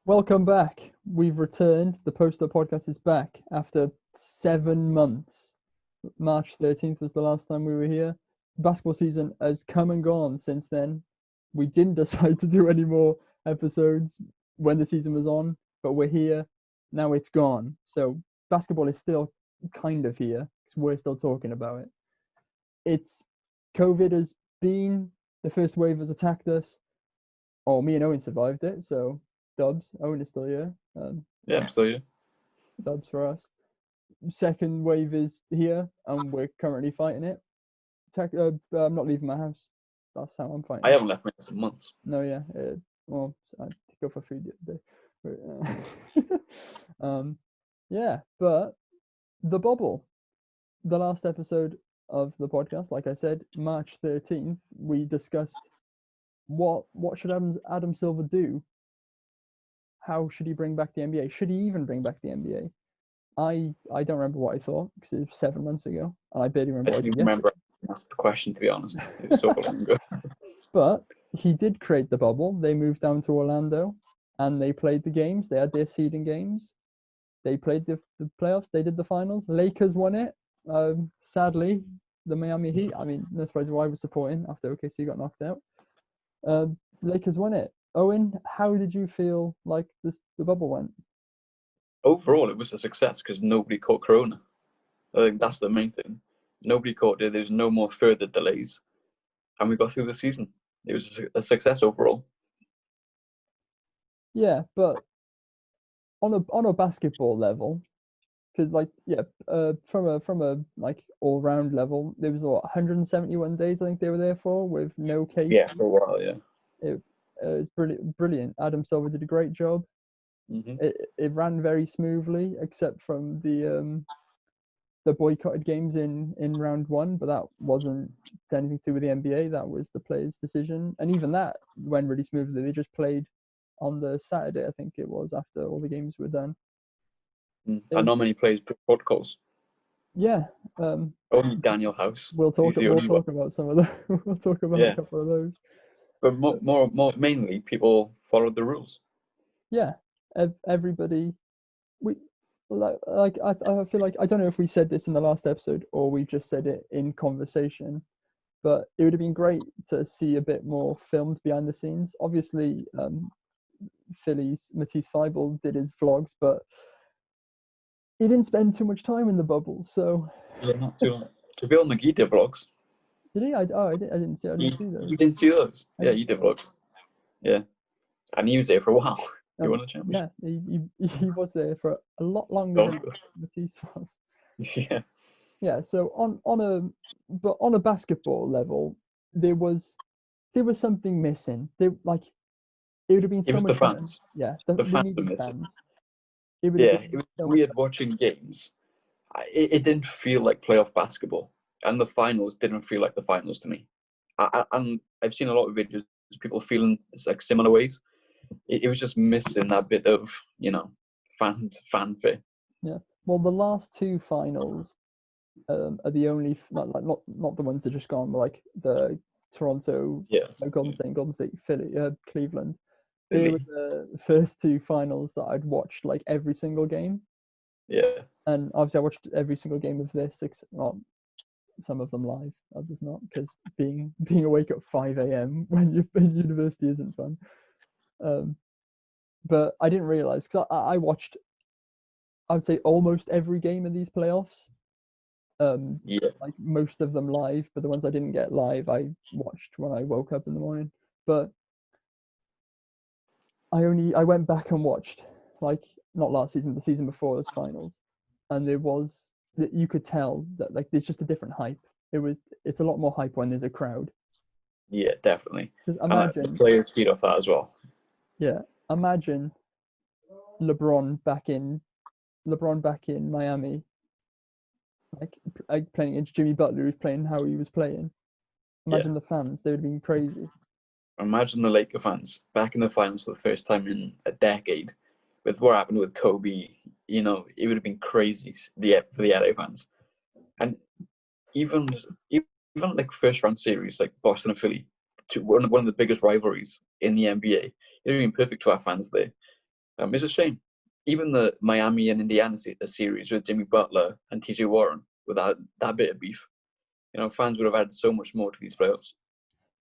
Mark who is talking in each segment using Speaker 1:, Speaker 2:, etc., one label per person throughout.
Speaker 1: Welcome back. We've returned. The PostUp Podcast is back after 7 months. March 13th was the last time we were here. Basketball season has come and gone since then. We didn't decide to do any more episodes when the season was on, but we're here. Now it's gone. So basketball is still kind of here because we're still talking about it. COVID has been, the first wave has attacked us. Oh, me and Owen survived it, so dubs. Owen is still here.
Speaker 2: Yeah, I'm still here.
Speaker 1: Dubs for us. Second wave is here, and we're currently fighting it. I'm not leaving my house. That's how I'm fighting.
Speaker 2: I haven't left my house in months.
Speaker 1: No, yeah. Well, I had to go for food the other day. Yeah, but the bubble. The last episode of the podcast, like I said, March 13th, we discussed what should Adam Silver do? How should he bring back the NBA? Should he even bring back the NBA? I don't remember what I thought because it was 7 months ago, and I barely remember
Speaker 2: I
Speaker 1: what I
Speaker 2: didn't
Speaker 1: did
Speaker 2: remember
Speaker 1: yesterday.
Speaker 2: that's the question, to be honest. It was so long ago.
Speaker 1: But he did create the bubble. They moved down to Orlando, and they played the games. They had their seeding games. They played the playoffs. They did the finals. Lakers won it. Sadly, the Miami Heat. I mean, no surprise why I was supporting after OKC got knocked out. Lakers won it. Owen, how did you feel like the bubble went?
Speaker 2: Overall, it was a success because nobody caught Corona. I think that's the main thing. Nobody caught it. There's no more further delays. And we got through the season. It was a success overall.
Speaker 1: Yeah, but on a basketball level, because from a like all round level, there was 171 days I think they were there for with no cases.
Speaker 2: Yeah, for a while, yeah.
Speaker 1: It was brilliant. Adam Silver did a great job.
Speaker 2: Mm-hmm.
Speaker 1: It ran very smoothly, except from the boycotted games in round one, but that wasn't anything to do with the NBA. That was the players' decision, and even that went really smoothly. They just played on the Saturday, I think it was, after all the games were done.
Speaker 2: And not many players put protocols.
Speaker 1: Yeah.
Speaker 2: Only Daniel House.
Speaker 1: We'll talk about some of those. We'll talk about a couple of those.
Speaker 2: But more mainly, people followed the rules.
Speaker 1: Yeah, everybody. I feel like, I don't know if we said this in the last episode or we just said it in conversation, but it would have been great to see a bit more filmed behind the scenes. Obviously, Philly's Matisse Feibel did his vlogs, but he didn't spend too much time in the bubble. So
Speaker 2: yeah, not too long. Bill McGee did vlogs.
Speaker 1: Did he? I didn't see those.
Speaker 2: You didn't see those? Yeah, he did vlogs. Yeah, and he was there for a while. He won a championship.
Speaker 1: Yeah, he was there for a lot longer than Matisse was.
Speaker 2: Yeah.
Speaker 1: Yeah. So on a basketball level, there was something missing. It would have been so much fun.
Speaker 2: The fans.
Speaker 1: Yeah,
Speaker 2: the fans were missing. It was weird watching games. It didn't feel like playoff basketball, and the finals didn't feel like the finals to me. And I've seen a lot of videos of people feeling like similar ways. It was just missing that bit of fanfare.
Speaker 1: Yeah. Well, the last two finals are the only not the ones that just gone, but like the Toronto, Golden State, Philly, Cleveland. They were the first two finals that I'd watched like every single game.
Speaker 2: Yeah.
Speaker 1: And obviously I watched every single game of this, well, some of them live, others not, because being awake at 5 a.m. when you're in university isn't fun. But I didn't realize, because I watched, I would say, almost every game in these playoffs. Like most of them live, but the ones I didn't get live, I watched when I woke up in the morning. But I went back and watched, like, not last season, the season before those finals, and you could tell that like there's just a different hype. It's a lot more hype when there's a crowd.
Speaker 2: Yeah, definitely.
Speaker 1: Because imagine
Speaker 2: the players feed off that as well.
Speaker 1: Yeah, imagine LeBron back in Miami, like playing against Jimmy Butler, who's playing how he was playing. Imagine the fans; they would have been crazy.
Speaker 2: Imagine the Laker fans back in the finals for the first time in a decade, with what happened with Kobe. It would have been crazy for the LA fans, and even like first round series like Boston and Philly, one of the biggest rivalries in the NBA. It would have been perfect to our fans there. It's a shame. Even the Miami and Indiana series with Jimmy Butler and TJ Warren, without that bit of beef, fans would have added so much more to these playoffs.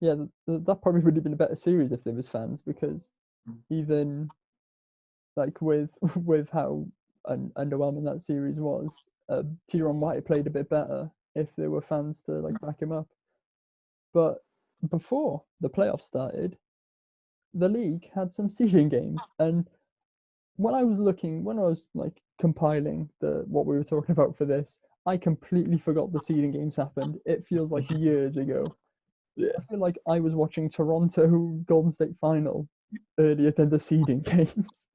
Speaker 1: Yeah, that probably would have been a better series if there was fans, because even like with how underwhelming that series was, Tyrone might played a bit better if there were fans to like back him up. But before the playoffs started, the league had some seeding games, and when I was like compiling what we were talking about for this, I completely forgot the seeding games happened. It feels like years ago.
Speaker 2: Yeah.
Speaker 1: I feel like I was watching Toronto Golden State final earlier than the seeding games.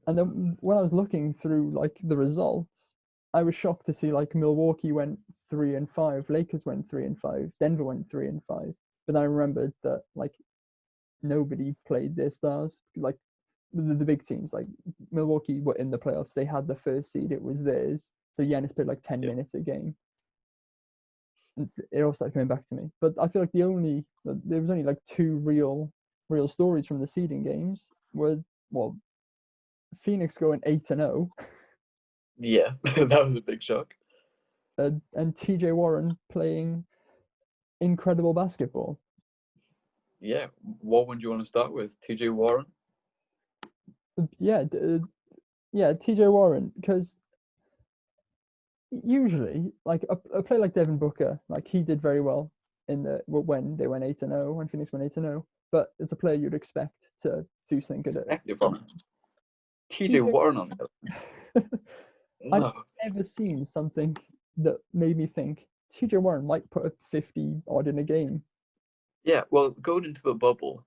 Speaker 1: And then when I was looking through like the results, I was shocked to see like Milwaukee went 3-5, Lakers went 3-5, Denver went 3-5. But then I remembered that like nobody played their stars. Like the big teams, like Milwaukee were in the playoffs. They had the first seed. It was theirs. So Giannis played like 10 minutes a game. And it all started coming back to me. But I feel like there was only like two real stories from the seeding games. Phoenix going 8-0.
Speaker 2: Yeah, that was a big shock.
Speaker 1: And TJ Warren playing incredible basketball.
Speaker 2: Yeah, what one do you want to start with? TJ Warren?
Speaker 1: Yeah, TJ Warren, because usually, like a player like Devin Booker, like he did very well when they went 8-0, when Phoenix went 8-0. But it's a player you'd expect to do something good at.
Speaker 2: TJ Warren on that. No.
Speaker 1: I've never seen something that made me think TJ Warren might put a 50 odd in a game.
Speaker 2: Yeah, well, going into the bubble,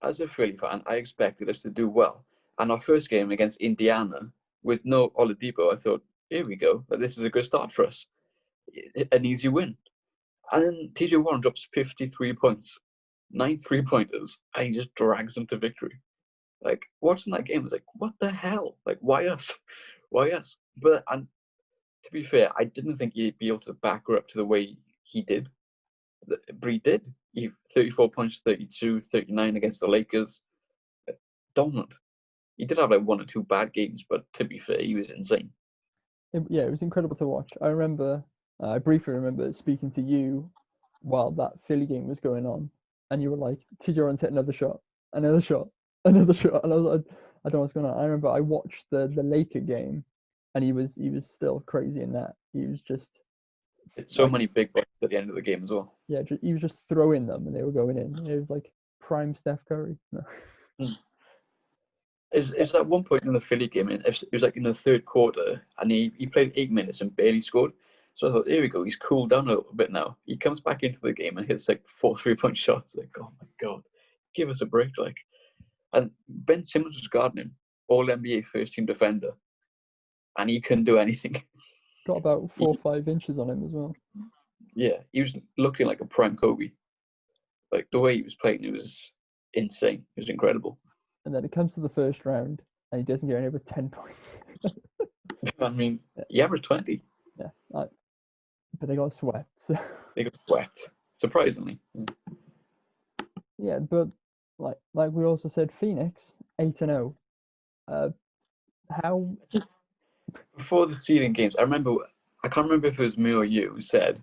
Speaker 2: as a Philly fan, I expected us to do well. And our first game against Indiana, with no Oladipo, I thought, here we go, this is a good start for us. An easy win. And then TJ Warren drops 53 points, 9 3-pointers, and he just drags them to victory. Like, watching that game, I was like, what the hell? Like, why us? Why us? But to be fair, I didn't think he'd be able to back her up to the way he did. But he did. He 34 points, 32, 39 against the Lakers. Dominant. He did have like one or two bad games, but to be fair, he was insane.
Speaker 1: It was incredible to watch. I briefly remember speaking to you while that Philly game was going on, and you were like, TJ Warren's hit another shot, and I was like, I don't know what's going on. I remember I watched the Laker game, and he was still crazy in that. He was just
Speaker 2: so many big points at the end of the game as well.
Speaker 1: Yeah, he was just throwing them, and they were going in. It was like prime Steph Curry. No.
Speaker 2: Is that one point in the Philly game? It was like in the third quarter, and he played 8 minutes and barely scored. So I thought, here we go. He's cooled down a little bit now. He comes back into the game and hits like 4 3-point shots. Like, oh my god, give us a break! Like, and Ben Simmons was guarding him, All NBA first team defender, and he couldn't do anything.
Speaker 1: Got about 4 or 5 inches on him as well.
Speaker 2: Yeah, he was looking like a prime Kobe. Like the way he was playing, it was insane. It was incredible.
Speaker 1: And then it comes to the first round, and he doesn't get any over 10 points.
Speaker 2: I mean, he averaged 20.
Speaker 1: Yeah, but they got swept. So.
Speaker 2: They got swept, surprisingly.
Speaker 1: Yeah, but like we also said, Phoenix 8-0. How?
Speaker 2: Before the seeding games, I can't remember if it was me or you who said,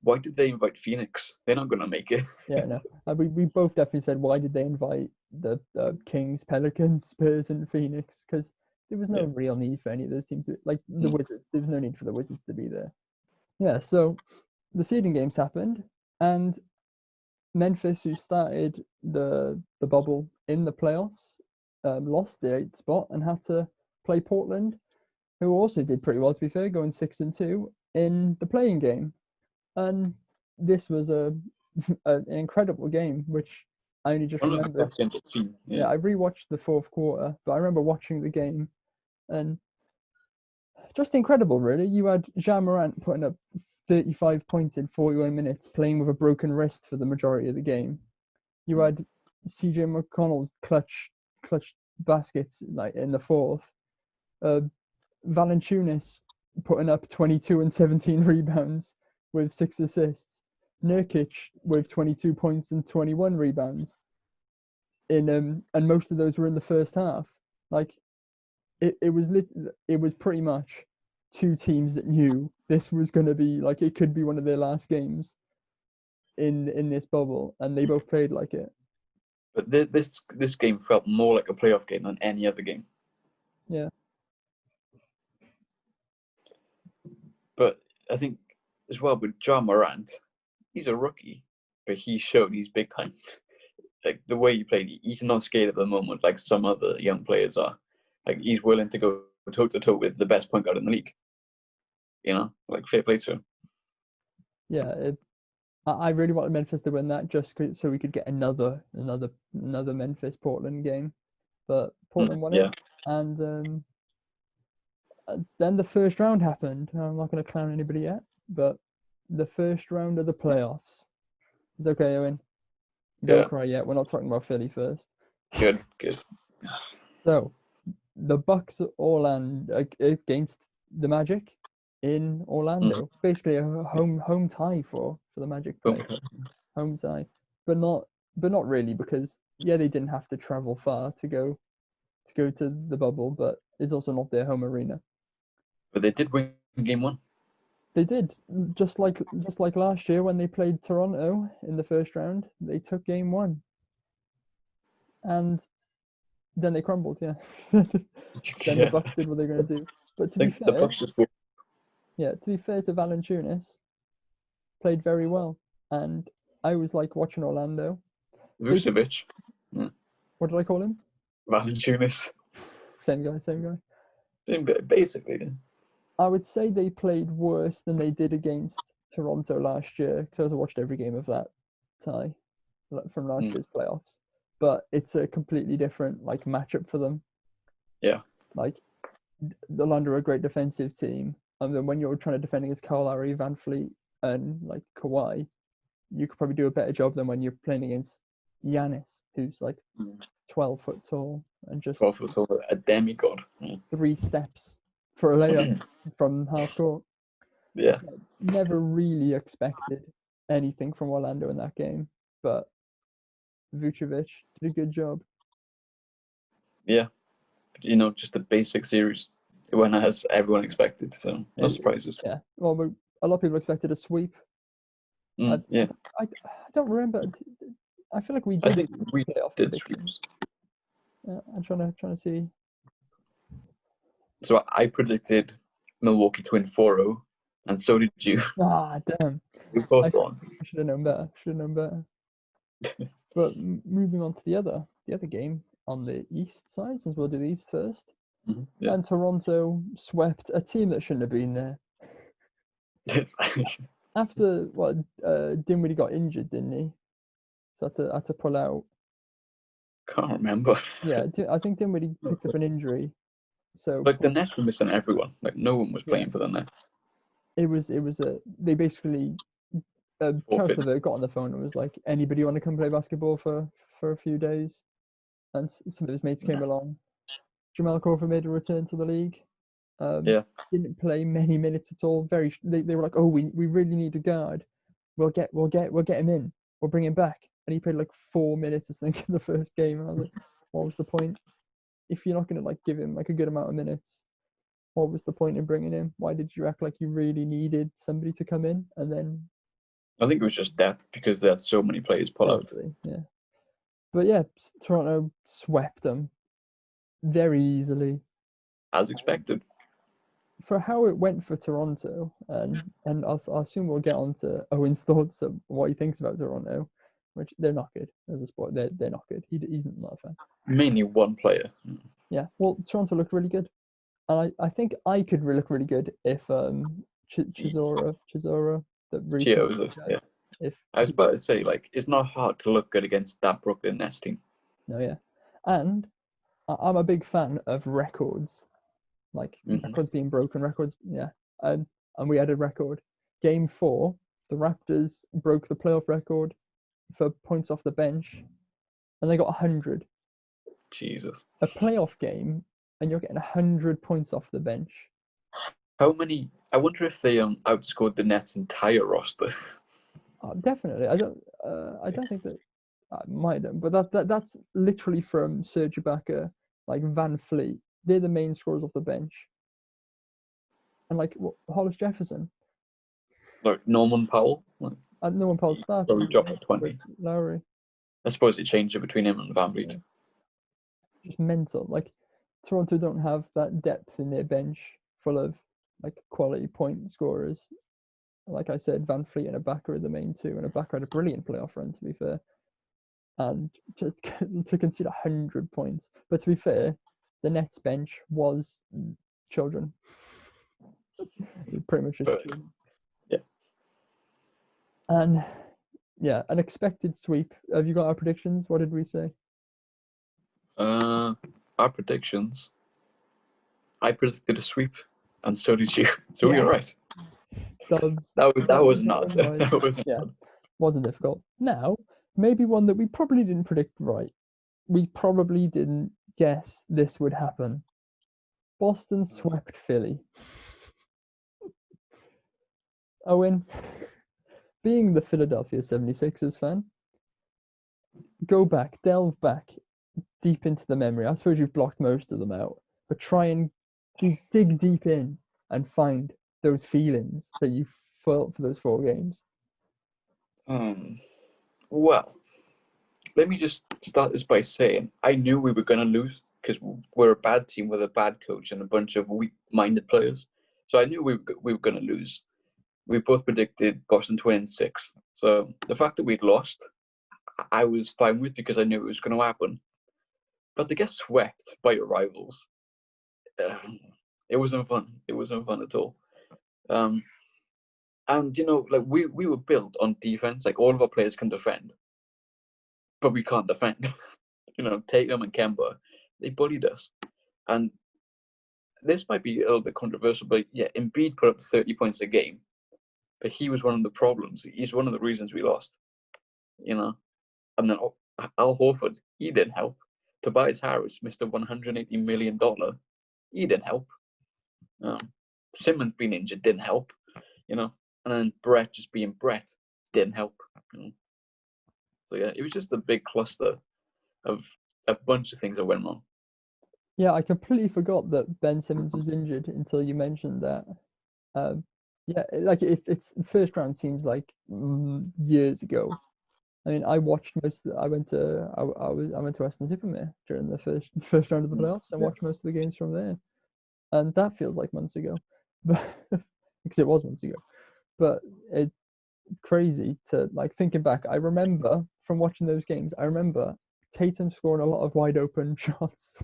Speaker 2: why did they invite Phoenix? They're not going to make it.
Speaker 1: Yeah, no. We both definitely said, why did they invite the Kings, Pelicans, Spurs, and Phoenix? Because there was no real need for any of those teams. Like the Wizards, there was no need for the Wizards to be there. Yeah, so the seeding games happened, and Memphis, who started the bubble in the playoffs, lost their 8th spot and had to play Portland, who also did pretty well, to be fair, going 6-2 in the playing game. And this was an incredible game, which I only just remember. Yeah, I rewatched the fourth quarter, but I remember watching the game, and just incredible, really. You had Ja Morant putting up 35 points in 41 minutes, playing with a broken wrist for the majority of the game. You had CJ McConnell's clutch baskets like in the fourth. Valanciunas putting up 22 and 17 rebounds with 6 assists. Nurkic with 22 points and 21 rebounds. and most of those were in the first half. Like it was pretty much two teams that knew this was going to be like it could be one of their last games in this bubble, and they both played like it.
Speaker 2: But this game felt more like a playoff game than any other game.
Speaker 1: Yeah.
Speaker 2: But I think as well with Ja Morant, he's a rookie, but he showed he's big time. Like the way he played, he's not scared at the moment like some other young players are. Like he's willing to go toe to toe with the best point guard in the league. You know, like fair play to him.
Speaker 1: Yeah, I really wanted Memphis to win that just so we could get another Memphis Portland game, but Portland won it, and then the first round happened. I'm not going to clown anybody yet, but the first round of the playoffs. It's okay, Owen. Don't cry yet. We're not talking about Philly first.
Speaker 2: Good.
Speaker 1: So, the Bucks Orlando against the Magic in Orlando. Basically, a home tie for the Magic players. Home tie, but not really, because they didn't have to travel far to go to the bubble, but it's also not their home arena.
Speaker 2: But they did win game one.
Speaker 1: They did, just like last year when they played Toronto in the first round. They took game one, and then they crumbled. Yeah. Then the Bucks did what they're going to do. But to be fair,
Speaker 2: the Bucks just won.
Speaker 1: Yeah, to be fair to Valanciunas, played very well, and I was like watching Orlando.
Speaker 2: Vucevic.
Speaker 1: What did I call him?
Speaker 2: Valanciunas.
Speaker 1: Same guy.
Speaker 2: Basically.
Speaker 1: I would say they played worse than they did against Toronto last year, because I watched every game of that tie from last year's playoffs. But it's a completely different matchup for them.
Speaker 2: Yeah.
Speaker 1: Like, Orlando are a great defensive team, and then when you're trying to defend against Kyle Lowry, Van Fleet, and Kawhi, you could probably do a better job than when you're playing against Giannis, who's 12 foot tall and just
Speaker 2: 12 foot tall, a demigod.
Speaker 1: 3 steps for a layup from half court.
Speaker 2: Yeah.
Speaker 1: Never really expected anything from Orlando in that game, but Vucevic did a good job.
Speaker 2: Yeah. Just a basic series. It went as everyone expected, so no surprises.
Speaker 1: Yeah. Well, a lot of people expected a sweep. I don't remember. I feel like we did.
Speaker 2: I think we did sweeps.
Speaker 1: Yeah, I'm trying to see.
Speaker 2: So I predicted Milwaukee to win 4-0, and so did you.
Speaker 1: Ah, damn.
Speaker 2: We both won.
Speaker 1: I should have known better. But moving on to the other game on the East side, since we'll do the East first. And Toronto swept a team that shouldn't have been there. After Dinwiddie got injured, didn't he? So had to pull out.
Speaker 2: Can't remember.
Speaker 1: Yeah, I think Dinwiddie picked up an injury. So
Speaker 2: the Nets were missing everyone. No one was playing for the Nets.
Speaker 1: It was they basically Karis LeVert got on the phone and was like, anybody want to come play basketball for a few days? And some of his mates came along. Jamal Crawford made a return to the league. Didn't play many minutes at all. They were like, oh, we really need a guard. We'll get him in. We'll bring him back. And he played 4 minutes, I think, in the first game. And I was like, what was the point? If you're not going to give him a good amount of minutes, what was the point in bringing him? Why did you act like you really needed somebody to come in? And then
Speaker 2: I think it was just depth, because they had so many players pull out.
Speaker 1: Yeah. But yeah, Toronto swept them very easily.
Speaker 2: As expected.
Speaker 1: For how it went for Toronto, and I'll assume we'll get on to Owen's thoughts of what he thinks about Toronto, which they're not good as a sport. They're not good. He's not a fan.
Speaker 2: Mainly one player.
Speaker 1: Yeah, well, Toronto looked really good. And I think I could look really good if Chisora that really
Speaker 2: if I was about to say, it's not hard to look good against that Brooklyn Nets team.
Speaker 1: No, yeah. And I'm a big fan of records. Records being broken, records, yeah. And we had a record. Game 4, the Raptors broke the playoff record for points off the bench, and they got 100.
Speaker 2: Jesus.
Speaker 1: A playoff game, and you're getting 100 points off the bench.
Speaker 2: How many? I wonder if they outscored the Nets' entire roster.
Speaker 1: Definitely. I don't think that. Might have, but that's literally from Serge Ibaka, like Van Fleet. They're the main scorers off the bench. And like Hollis Jefferson.
Speaker 2: Like Norman Powell. Like,
Speaker 1: No one Powell started.
Speaker 2: Probably dropped at 20.
Speaker 1: Lowry.
Speaker 2: I suppose it changed it between him and Van Vliet.
Speaker 1: Yeah. Just mental. Like Toronto don't have that depth in their bench full of like quality point scorers. Like I said, Van Fleet and Ibaka are the main two, and Ibaka had a brilliant playoff run, to be fair. And to concede 100 points. But to be fair, the Nets bench was children. Pretty much just children.
Speaker 2: Yeah.
Speaker 1: And yeah, an expected sweep. Have you got our predictions? What did we say?
Speaker 2: Our predictions. I predicted a sweep, and so did you. So we were right.
Speaker 1: Dubs.
Speaker 2: That was not. That was
Speaker 1: wasn't difficult. Now, maybe one that we probably didn't predict right. We probably didn't guess this would happen. Boston swept Philly. Owen, being the Philadelphia 76ers fan, delve back deep into the memory. I suppose you've blocked most of them out, but try and dig deep in and find those feelings that you felt for those 4 games.
Speaker 2: Well, let me just start this by saying I knew we were going to lose because we're a bad team with a bad coach and a bunch of weak-minded players. So I knew we were going to lose. We both predicted Boston to win in 6. So the fact that we'd lost, I was fine with because I knew it was going to happen. But to get swept by your rivals, it wasn't fun. It wasn't fun at all. And, you know, like we were built on defense. Like all of our players can defend, but we can't defend. You know, Tatum and Kemba, they bullied us. And this might be a little bit controversial, but yeah, Embiid put up 30 points a game. But he was one of the problems. He's one of the reasons we lost. You know, and then Al Horford, he didn't help. Tobias Harris, Mr. $180 million, he didn't help. Simmons being injured didn't help. You know, and then Brett just being Brett didn't help. You know? So yeah, it was just a big cluster of a bunch of things that went wrong.
Speaker 1: Yeah, I completely forgot that Ben Simmons was injured until you mentioned that. Yeah, like if it's the first round seems like years ago. I mean, I watched most. I went to Western Supermare during the first round of the playoffs and watched most of the games from there, and that feels like months ago, but because it was months ago. But it's crazy to like thinking back. I remember from watching those games. I remember Tatum scoring a lot of wide open shots.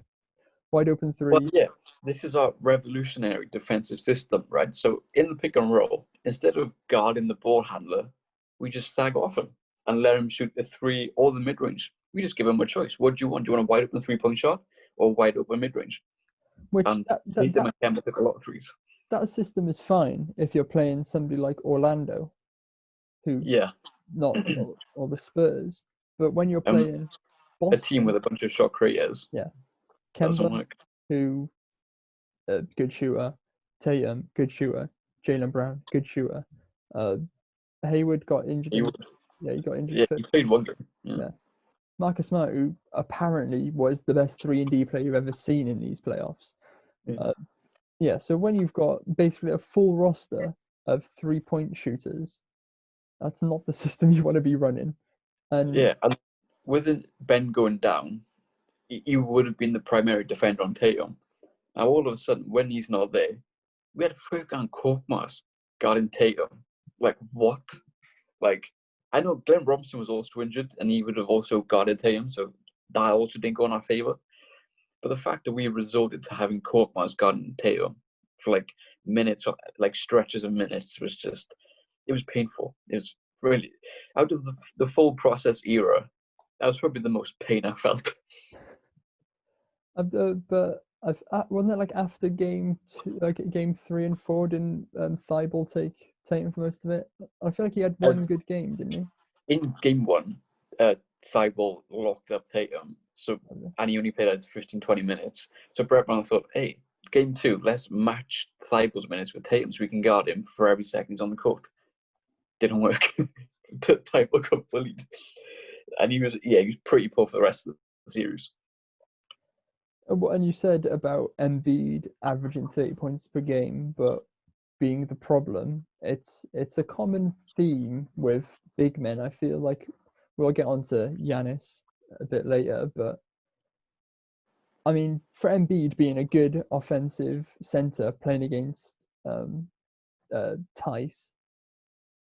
Speaker 1: Wide open threes.
Speaker 2: Well, yeah, this is our revolutionary defensive system, right? So in the pick and roll, instead of guarding the ball handler, we just sag off him and let him shoot the 3 or the mid-range. We just give him a choice. What do you want? Do you want a wide open 3-point shot or wide open mid-range?
Speaker 1: Which
Speaker 2: and Tatum and Kemba took a lot of threes.
Speaker 1: That system is fine if you're playing somebody like Orlando, who not or the Spurs, but when you're playing Boston,
Speaker 2: a team with a bunch of shot creators,
Speaker 1: Kemba, who good shooter, Tatum, good shooter, Jaylen Brown, good shooter. Hayward got injured. He got injured.
Speaker 2: Yeah, he played one game.
Speaker 1: Yeah. Marcus Smart, who apparently was the best 3-and-D player you've ever seen in these playoffs. So when you've got basically a full roster of 3-point shooters, that's not the system you want to be running. And
Speaker 2: with Ben going down, you would have been the primary defender on Tatum. Now all of a sudden, when he's not there, we had Furkan Korkmaz guarding Tatum. Like what? Like I know Glenn Robinson was also injured, and he would have also guarded Tatum, so that also didn't go in our favor. But the fact that we resorted to having Korkmaz guarding Tatum for like minutes, like stretches of minutes, was just, it was painful. It was really, out of the full process era, that was probably the most pain I felt.
Speaker 1: But wasn't it like after game 2, like game 3 and 4, didn't Thibault take Tatum for most of it? I feel like he had one good game, didn't he?
Speaker 2: In game 1, Thibault locked up Tatum, and he only played like 15-20 minutes. So Brett Brown thought, hey, game 2, let's match Thibault's minutes with Tatum so we can guard him for every second he's on the court. Didn't work. Thibault got bullied. And he was pretty poor for the rest of the series.
Speaker 1: And you said about Embiid averaging 30 points per game, but being the problem. It's a common theme with big men. I feel like we'll get onto Giannis a bit later, but I mean, for Embiid being a good offensive center playing against Tice,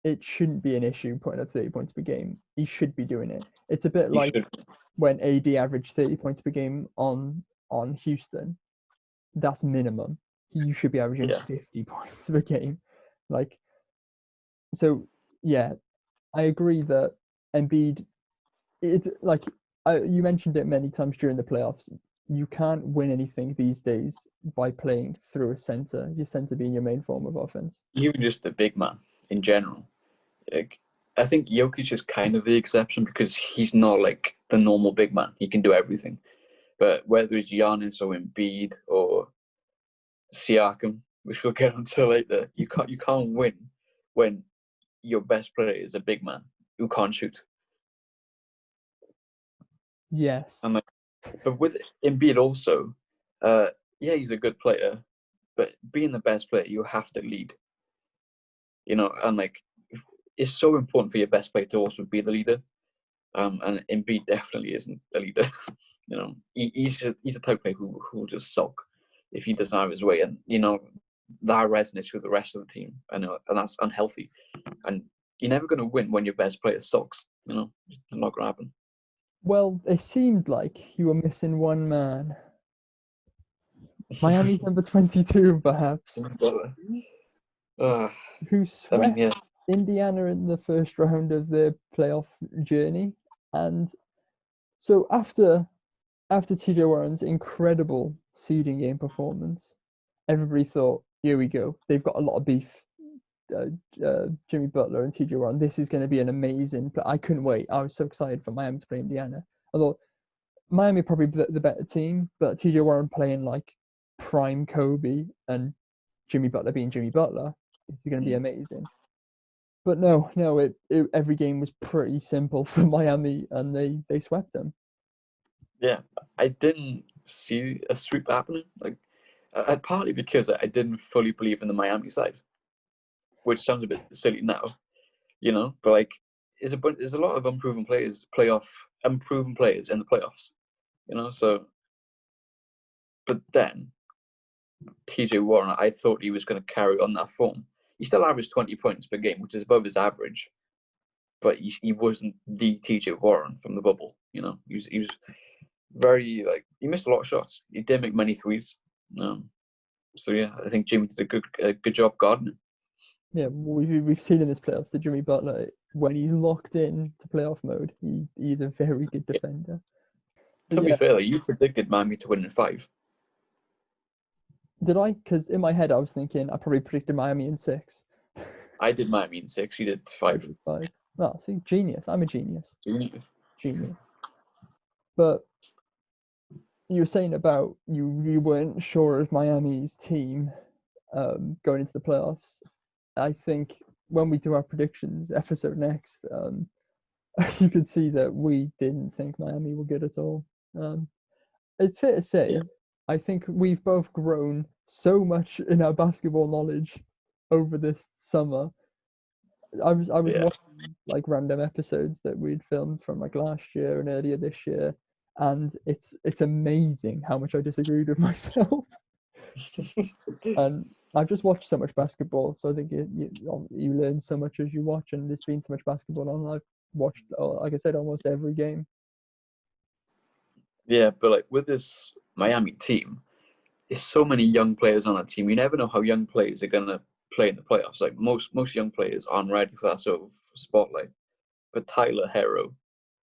Speaker 1: it shouldn't be an issue putting up 30 points per game. He should be doing it. It's a bit like when AD averaged 30 points per game on Houston. That's minimum. You should be averaging 50 points per game. Like, so yeah, I agree that Embiid, it's like, you mentioned it many times during the playoffs. You can't win anything these days by playing through a center. Your center being your main form of offense.
Speaker 2: Even just a big man in general. Like, I think Jokic is kind of the exception because he's not like the normal big man. He can do everything. But whether it's Giannis or Embiid or Siakam, which we'll get onto later, you can't win when your best player is a big man who can't shoot.
Speaker 1: Yes.
Speaker 2: But with Embiid also, he's a good player, but being the best player, you have to lead. And like, it's so important for your best player to also be the leader. And Embiid definitely isn't the leader. He's the type of player who will just sulk if he doesn't have his way, and that resonates with the rest of the team, and that's unhealthy. And you're never going to win when your best player sucks. It's not going to happen.
Speaker 1: Well, it seemed like you were missing one man. Miami's number 22, perhaps. Who swept Indiana in the first round of their playoff journey. And so after TJ Warren's incredible seeding game performance, everybody thought, here we go. They've got a lot of beef. Jimmy Butler and TJ Warren. This is going to be an amazing play. I couldn't wait. I was so excited for Miami to play Indiana. I thought Miami probably the better team, but TJ Warren playing like prime Kobe and Jimmy Butler being Jimmy Butler, it's going to be amazing. But no, every game was pretty simple for Miami, and they swept them.
Speaker 2: Yeah, I didn't see a sweep happening. Like, partly because I didn't fully believe in the Miami side, which sounds a bit silly now, But like, there's a lot of unproven players in the playoffs, So, but then TJ Warren, I thought he was going to carry on that form. He still averaged 20 points per game, which is above his average, but he wasn't the TJ Warren from the bubble. He was very he missed a lot of shots. He didn't make many threes. So yeah, I think Jimmy did a good job guarding him.
Speaker 1: Yeah, we've seen in this playoffs that Jimmy Butler, when he's locked in to playoff mode, he's a very good defender.
Speaker 2: To be fair, you predicted Miami to win in 5.
Speaker 1: Did I? Because in my head I was thinking I probably predicted Miami in 6.
Speaker 2: I did Miami in 6. You did 5.
Speaker 1: 5. Oh, see, genius. I'm a genius.
Speaker 2: Genius.
Speaker 1: But you were saying about you weren't sure of Miami's team going into the playoffs. I think when we do our predictions episode next, you can see that we didn't think Miami were good at all. It's fair to say, I think we've both grown so much in our basketball knowledge over this summer. I was watching like random episodes that we'd filmed from like last year and earlier this year, and it's amazing how much I disagreed with myself. And I've just watched so much basketball, so I think you learn so much as you watch, and there's been so much basketball on. I've watched, like I said, almost every game.
Speaker 2: Yeah, but like with this Miami team, there's so many young players on that team. You never know how young players are gonna play in the playoffs. Like most young players aren't ready for that sort of spotlight. But Tyler Herro,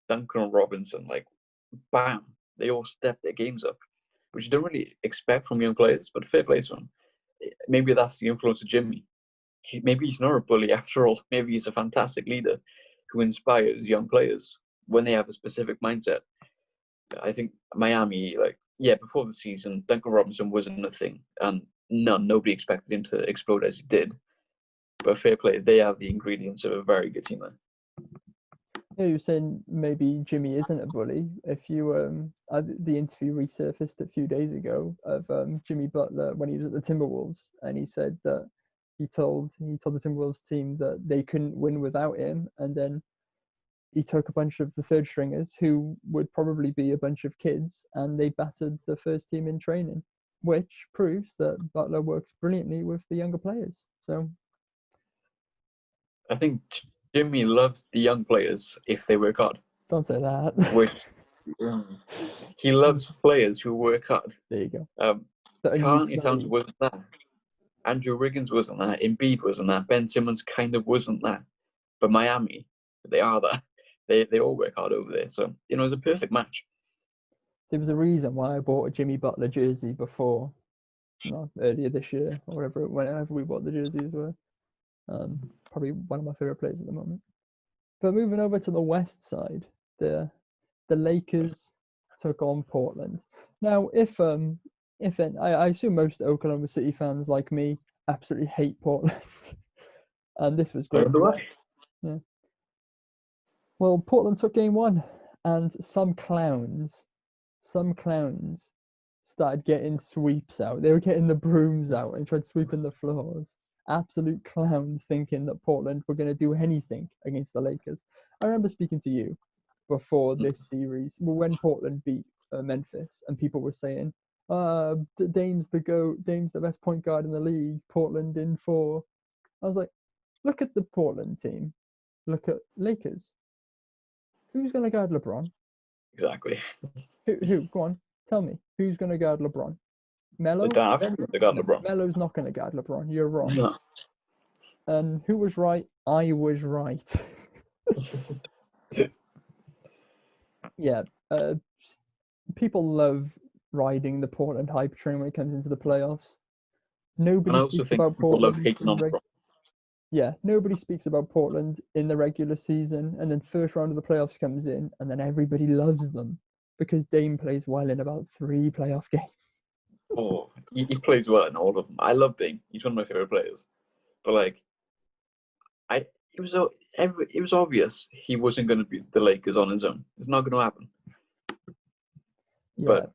Speaker 2: Duncan Robinson, like bam, they all step their games up, which you don't really expect from young players, but fair play to them. Maybe that's the influence of Jimmy. Maybe he's not a bully after all. Maybe he's a fantastic leader who inspires young players when they have a specific mindset. I think Miami, before the season, Duncan Robinson wasn't a thing, and nobody expected him to explode as he did. But fair play, they have the ingredients of a very good team there.
Speaker 1: Yeah, you were saying maybe Jimmy isn't a bully. If you the interview resurfaced a few days ago of Jimmy Butler when he was at the Timberwolves, and he said that he told the Timberwolves team that they couldn't win without him, and then he took a bunch of the third stringers who would probably be a bunch of kids, and they battered the first team in training, which proves that Butler works brilliantly with the younger players. So
Speaker 2: I think Jimmy loves the young players if they work hard.
Speaker 1: don't say that.
Speaker 2: Which he loves players who work hard.
Speaker 1: There you go.
Speaker 2: Karl Anthony Towns wasn't that. Andrew Wiggins wasn't that. Embiid wasn't that. Ben Simmons kind of wasn't that. But Miami, they are that. They all work hard over there. So, it was a perfect match.
Speaker 1: There was a reason why I bought a Jimmy Butler jersey before, earlier this year, or whenever we bought the jerseys were. Probably one of my favorite players at the moment. But moving over to the West side, the Lakers took on Portland. Now, I assume most Oklahoma City fans like me absolutely hate Portland, and this was great. Yeah. Well, Portland took game one, and some clowns started getting sweeps out. They were getting the brooms out and tried sweeping the floors. Absolute clowns, thinking that Portland were going to do anything against the Lakers. I remember speaking to you before this series, when Portland beat Memphis, and people were saying, Dame's the GOAT, Dame's the best point guard in the league, Portland in 4. I was like, look at the Portland team. Look at Lakers. Who's going to guard LeBron?
Speaker 2: Exactly.
Speaker 1: Who? Go on, tell me. Who's going to guard LeBron? Melo?
Speaker 2: They don't have to guard LeBron.
Speaker 1: Melo's not going to guard LeBron. You're wrong.
Speaker 2: No.
Speaker 1: And who was right? I was right. Yeah. People love riding the Portland hype train when it comes into the playoffs. Nobody speaks about Portland.
Speaker 2: Love hating on LeBron.
Speaker 1: Yeah, nobody speaks about Portland in the regular season, and then first round of the playoffs comes in, and then everybody loves them because Dame plays well in about 3 playoff games.
Speaker 2: Oh, he plays well in all of them. I love Dame. He's one of my favorite players. But it was obvious he wasn't going to beat the Lakers on his own. It's not going to happen. Yeah. But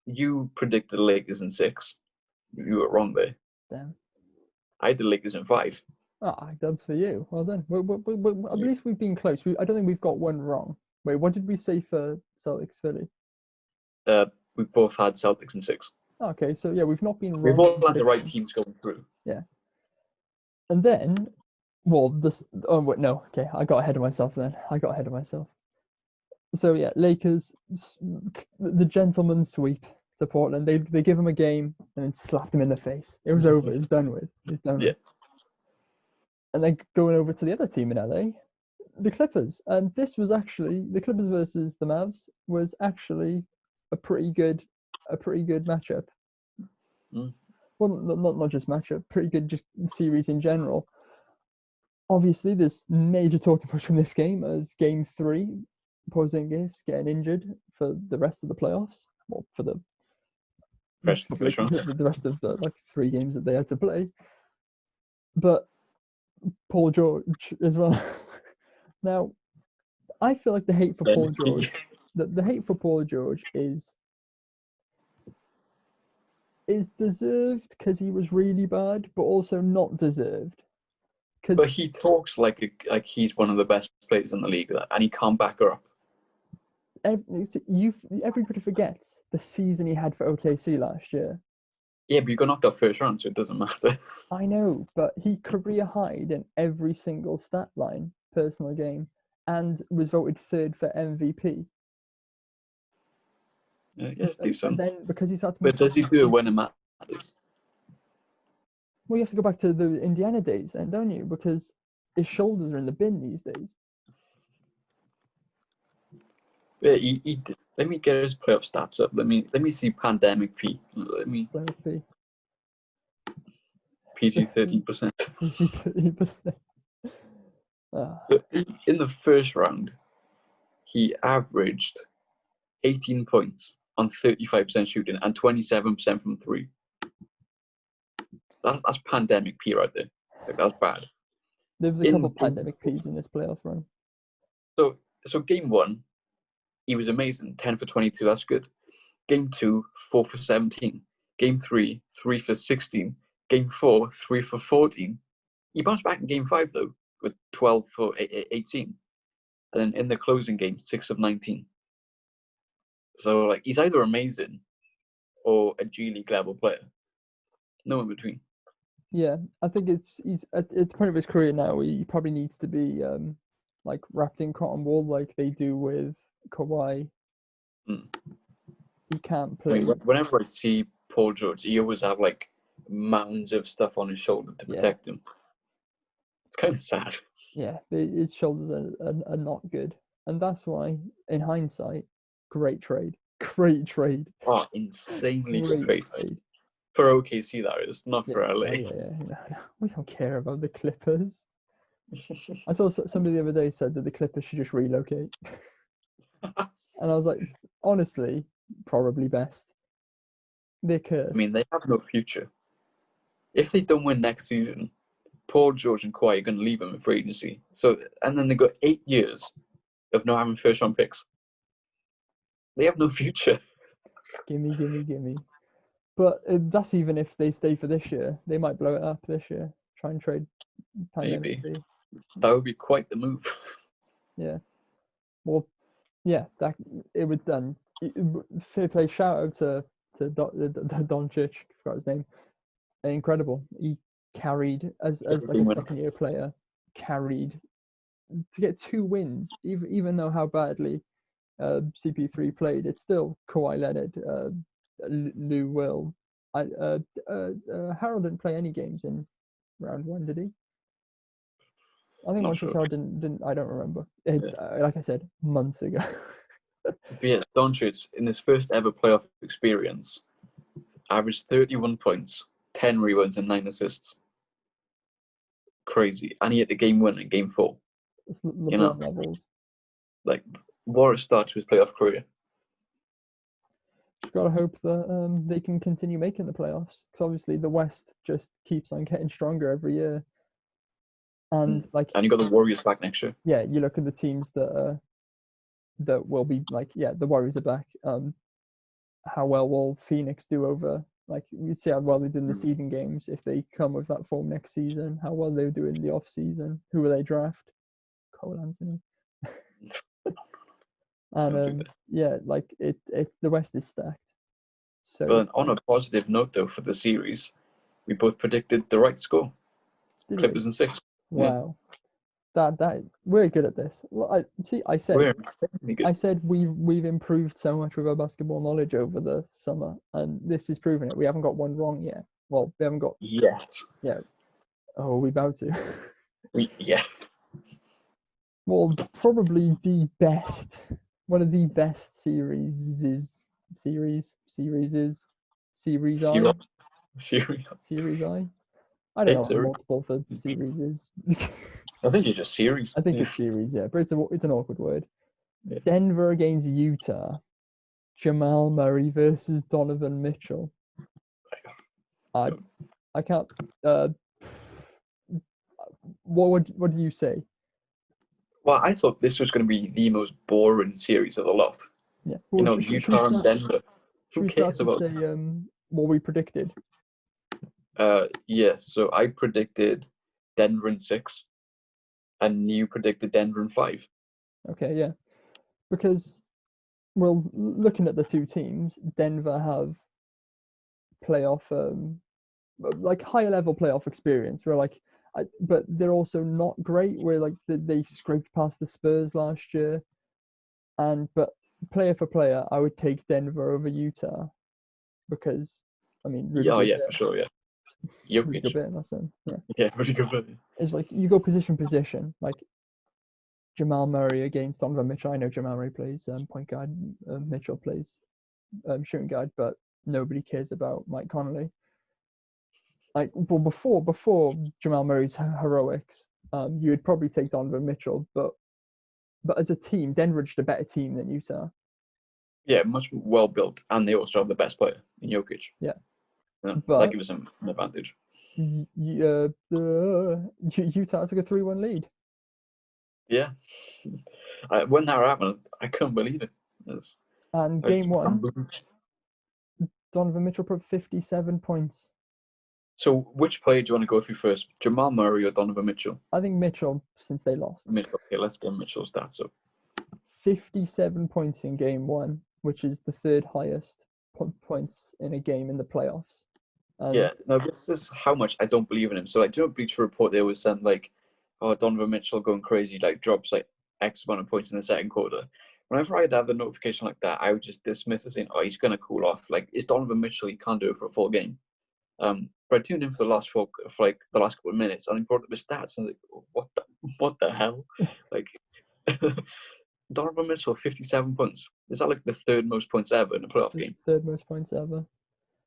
Speaker 2: you predicted the Lakers in 6. You were wrong there.
Speaker 1: Damn.
Speaker 2: I did the Lakers in 5.
Speaker 1: Dubs for you. Well done. At least we've been close. I don't think we've got one wrong. Wait, what did we say for Celtics Philly?
Speaker 2: We both had Celtics in 6.
Speaker 1: Okay, so yeah, we've not been wrong.
Speaker 2: We've all had the right teams going through.
Speaker 1: Yeah. And then, I got ahead of myself then. So yeah, Lakers, the gentleman's sweep to Portland. They give him a game and then slapped him in the face. It was over. It's done with. Yeah. And then going over to the other team in LA, the Clippers. And this was actually, the Clippers versus the Mavs was actually a pretty good matchup. Well, not just matchup, pretty good just series in general. Obviously, there's major talking points from this game as Game 3, Porzingis getting injured for the rest of the playoffs. Well, for the rest of the 3 games that they had to play. But Paul George as well. Now, I feel like the hate for Paul George, the hate for Paul George is deserved because he was really bad, but also not deserved.
Speaker 2: But he talks like he's one of the best players in the league, and he can't back her up.
Speaker 1: Everybody forgets the season he had for OKC last year.
Speaker 2: Yeah, but you got knocked out first round, so it doesn't matter.
Speaker 1: I know, but he career high'd in every single stat line, personal game, and was voted 3rd for MVP.
Speaker 2: Yeah, it's decent.
Speaker 1: And then because he started,
Speaker 2: but does he do it when it matters?
Speaker 1: Well, you have to go back to the Indiana days then, don't you? Because his shoulders are in the bin these days.
Speaker 2: Yeah, he did. Let me get his playoff stats up. Let me see Pandemic P.
Speaker 1: Playoff P.
Speaker 2: PG 13%.
Speaker 1: PG 13%.
Speaker 2: So in the first round, he averaged 18 points on 35% shooting and 27% from 3. That's Pandemic P right there. That's bad.
Speaker 1: There was a couple of Pandemic Ps in this playoff run.
Speaker 2: So game 1, he was amazing. 10 for 22. That's good. Game 2, 4 for 17. Game 3, 3 for 16. Game 4, 3 for 14. He bounced back in game 5 though, with 12 for 18. And then in the closing game, 6 of 19. So like he's either amazing or a G League level player. No in between.
Speaker 1: Yeah, I think he's at the point of his career now. He probably needs to be like wrapped in cotton wool, like they do with Kawhi. He can't play.
Speaker 2: I mean, whenever I see Paul George, he always have like mounds of stuff on his shoulder to protect him. It's kind of sad.
Speaker 1: Yeah, his shoulders are not good, and that's why, in hindsight, great trade.
Speaker 2: Oh, insanely good trade. For OKC, that is, not for LA.
Speaker 1: No, we don't care about the Clippers. I saw somebody the other day said that the Clippers should just relocate. And I was like, honestly, probably best. They're cursed.
Speaker 2: I mean, they have no future. If they don't win next season, Paul George and Kawhi are going to leave them in free agency. So, and then they've got 8 years of not having first-round picks. They have no future.
Speaker 1: Gimme. But that's even if they stay for this year. They might blow it up this year. Try and trade.
Speaker 2: Maybe. That would be quite the move.
Speaker 1: Yeah. Well, yeah, that it would done. Fair play. Shout out to Doncic. Forgot his name. Incredible. He carried as like a second-year player. Carried to get 2 wins, even though how badly CP3 played. It's still Kawhi Leonard, Lou Will. Harold didn't play any games in round 1, did he? I think Montrezl Harrell didn't. I don't remember. Like I said, months ago.
Speaker 2: But yeah, Doncic, in his first ever playoff experience, averaged 31 points, 10 rebounds, and 9 assists. Crazy. And he hit the game winner in game 4.
Speaker 1: It's LeBron levels.
Speaker 2: Like, what a start to his playoff career.
Speaker 1: Just gotta hope that they can continue making the playoffs, because obviously the West just keeps on getting stronger every year. And
Speaker 2: you got the Warriors back next year.
Speaker 1: Yeah, you look at the teams that will be the Warriors are back. How well will Phoenix do over? Like, you see how well they did in the seeding games. If they come with that form next season, how well they do in the off season. Who will they draft? Cole Anthony. And the West is stacked. So,
Speaker 2: but on a positive note, though, for the series, we both predicted the right score. Clippers in 6.
Speaker 1: Wow, that we're good at this. I said we've improved so much with our basketball knowledge over the summer, and this is proving it. We haven't got one wrong yet. Well, we haven't got
Speaker 2: yet.
Speaker 1: Yeah. Oh, we about to.
Speaker 2: Yeah.
Speaker 1: Well, probably one of the best series I. I don't know what multiple for series is.
Speaker 2: I think it's just series.
Speaker 1: I think it's series, yeah, but it's an awkward word. Yeah. Denver against Utah. Jamal Murray versus Donovan Mitchell. I can't. What do you say?
Speaker 2: Well, I thought this was going to be the most boring series of the lot.
Speaker 1: Yeah,
Speaker 2: Utah and Denver. Who cares about?
Speaker 1: Say what we predicted?
Speaker 2: Yes. So I predicted Denver in 6, and you predicted Denver in 5.
Speaker 1: Okay, yeah, because looking at the two teams, Denver have playoff, higher level playoff experience. Where but they're also not great. Where they scraped past the Spurs last year, but player for player, I would take Denver over Utah, because
Speaker 2: Rudy Gobert, for sure, yeah.
Speaker 1: Rudy Gobert, that's him.
Speaker 2: Yeah, Rudy Gobert.
Speaker 1: It's you go position, like Jamal Murray against Donovan Mitchell. I know Jamal Murray plays point guard, Mitchell plays shooting guard, but nobody cares about Mike Conley. Before Jamal Murray's heroics, you would probably take Donovan Mitchell, but as a team, Denver is a better team than Utah.
Speaker 2: Yeah, much well built, and they also have the best player in Jokic.
Speaker 1: Yeah,
Speaker 2: but that gives them an advantage.
Speaker 1: Utah took a 3-1 lead.
Speaker 2: Yeah, When that happened, I couldn't believe it.
Speaker 1: And game one, Donovan Mitchell put 57 points.
Speaker 2: So, which player do you want to go through first, Jamal Murray or Donovan Mitchell?
Speaker 1: I think Mitchell, since they lost.
Speaker 2: Mitchell. Okay, let's get Mitchell's stats up.
Speaker 1: 57 points in game one, which is the third highest points in a game in the playoffs.
Speaker 2: Yeah, no, this is how much I don't believe in him. So, like, do you know, Bleacher Report, they always send, like, oh, Donovan Mitchell going crazy, like, drops, like, X amount of points in the second quarter. Whenever I'd have a notification like that, I would just dismiss it, saying, oh, he's going to cool off. Like, it's Donovan Mitchell, he can't do it for a full game. But I tuned in for the last couple of minutes, and he brought up his stats, and I was like, what the hell? Like, Donovan Mitchell, 57 points. Is that like the third most points ever in a playoff game?
Speaker 1: Third most points ever.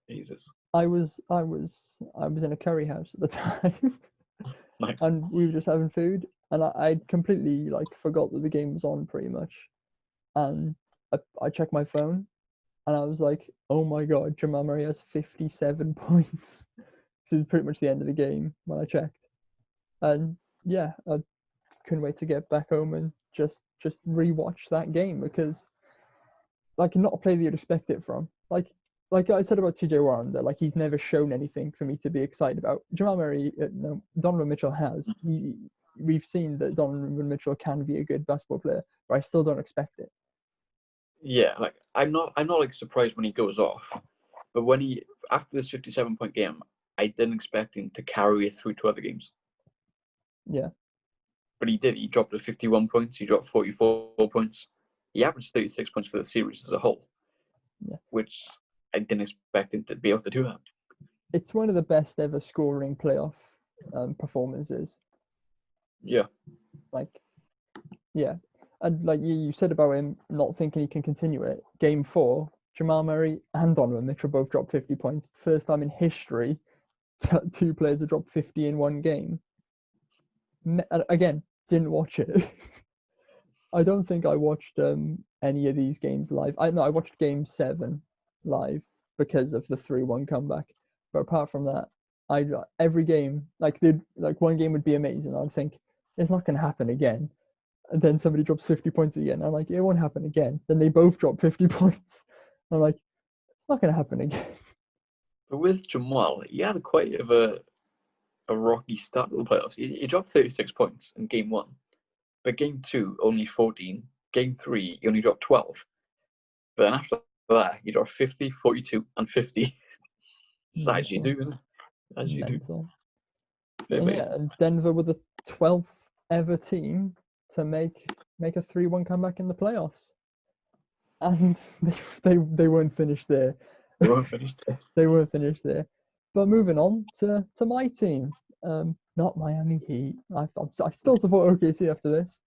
Speaker 2: Jesus.
Speaker 1: I was in a curry house at the time.
Speaker 2: Nice.
Speaker 1: And we were just having food, and I completely like forgot that the game was on pretty much. And I checked my phone, and I was like, oh my god, Jamal Murray has 57 points. So it was pretty much the end of the game when I checked. And yeah, I couldn't wait to get back home and just rewatch that game, because like not a player that you'd expect it from. Like I said about TJ Warren, that like he's never shown anything for me to be excited about. Jamal Murray, no, Donovan Mitchell has. We've seen that Donovan Mitchell can be a good basketball player, but I still don't expect it.
Speaker 2: Yeah, like I'm not like surprised when he goes off, but when he after this 57-point game, I didn't expect him to carry it through to other games.
Speaker 1: Yeah.
Speaker 2: But he did. He dropped to 51 points. He dropped 44 points. He averaged 36 points for the series as a whole.
Speaker 1: Yeah.
Speaker 2: Which I didn't expect him to be able to do that.
Speaker 1: It's one of the best ever scoring playoff performances.
Speaker 2: Yeah.
Speaker 1: Like, yeah. And like you said about him not thinking he can continue it. Game 4, Jamal Murray and Donovan Mitchell both dropped 50 points. First time in history that two players have dropped 50 in one game. Again, didn't watch it. I don't think I watched any of these games live. I watched Game 7 live because of the 3-1 comeback. But apart from that, every game, like one game would be amazing. I'd think it's not going to happen again, and then somebody drops 50 points again. I'm like, it won't happen again. Then they both drop 50 points. I'm like, it's not going to happen again.
Speaker 2: But with Jamal, he had quite a rocky start to the playoffs. He dropped 36 points in Game 1. But Game 2, only 14. Game 3, he only dropped 12. But then after that, he dropped 50, 42, and 50. As you do, as you do.
Speaker 1: Yeah, and Denver were the 12th ever team to make a 3-1 comeback in the playoffs. And they weren't finished there.
Speaker 2: They weren't finished there.
Speaker 1: They weren't finished there. But moving on to my team. Not Miami Heat. I still support OKC after this.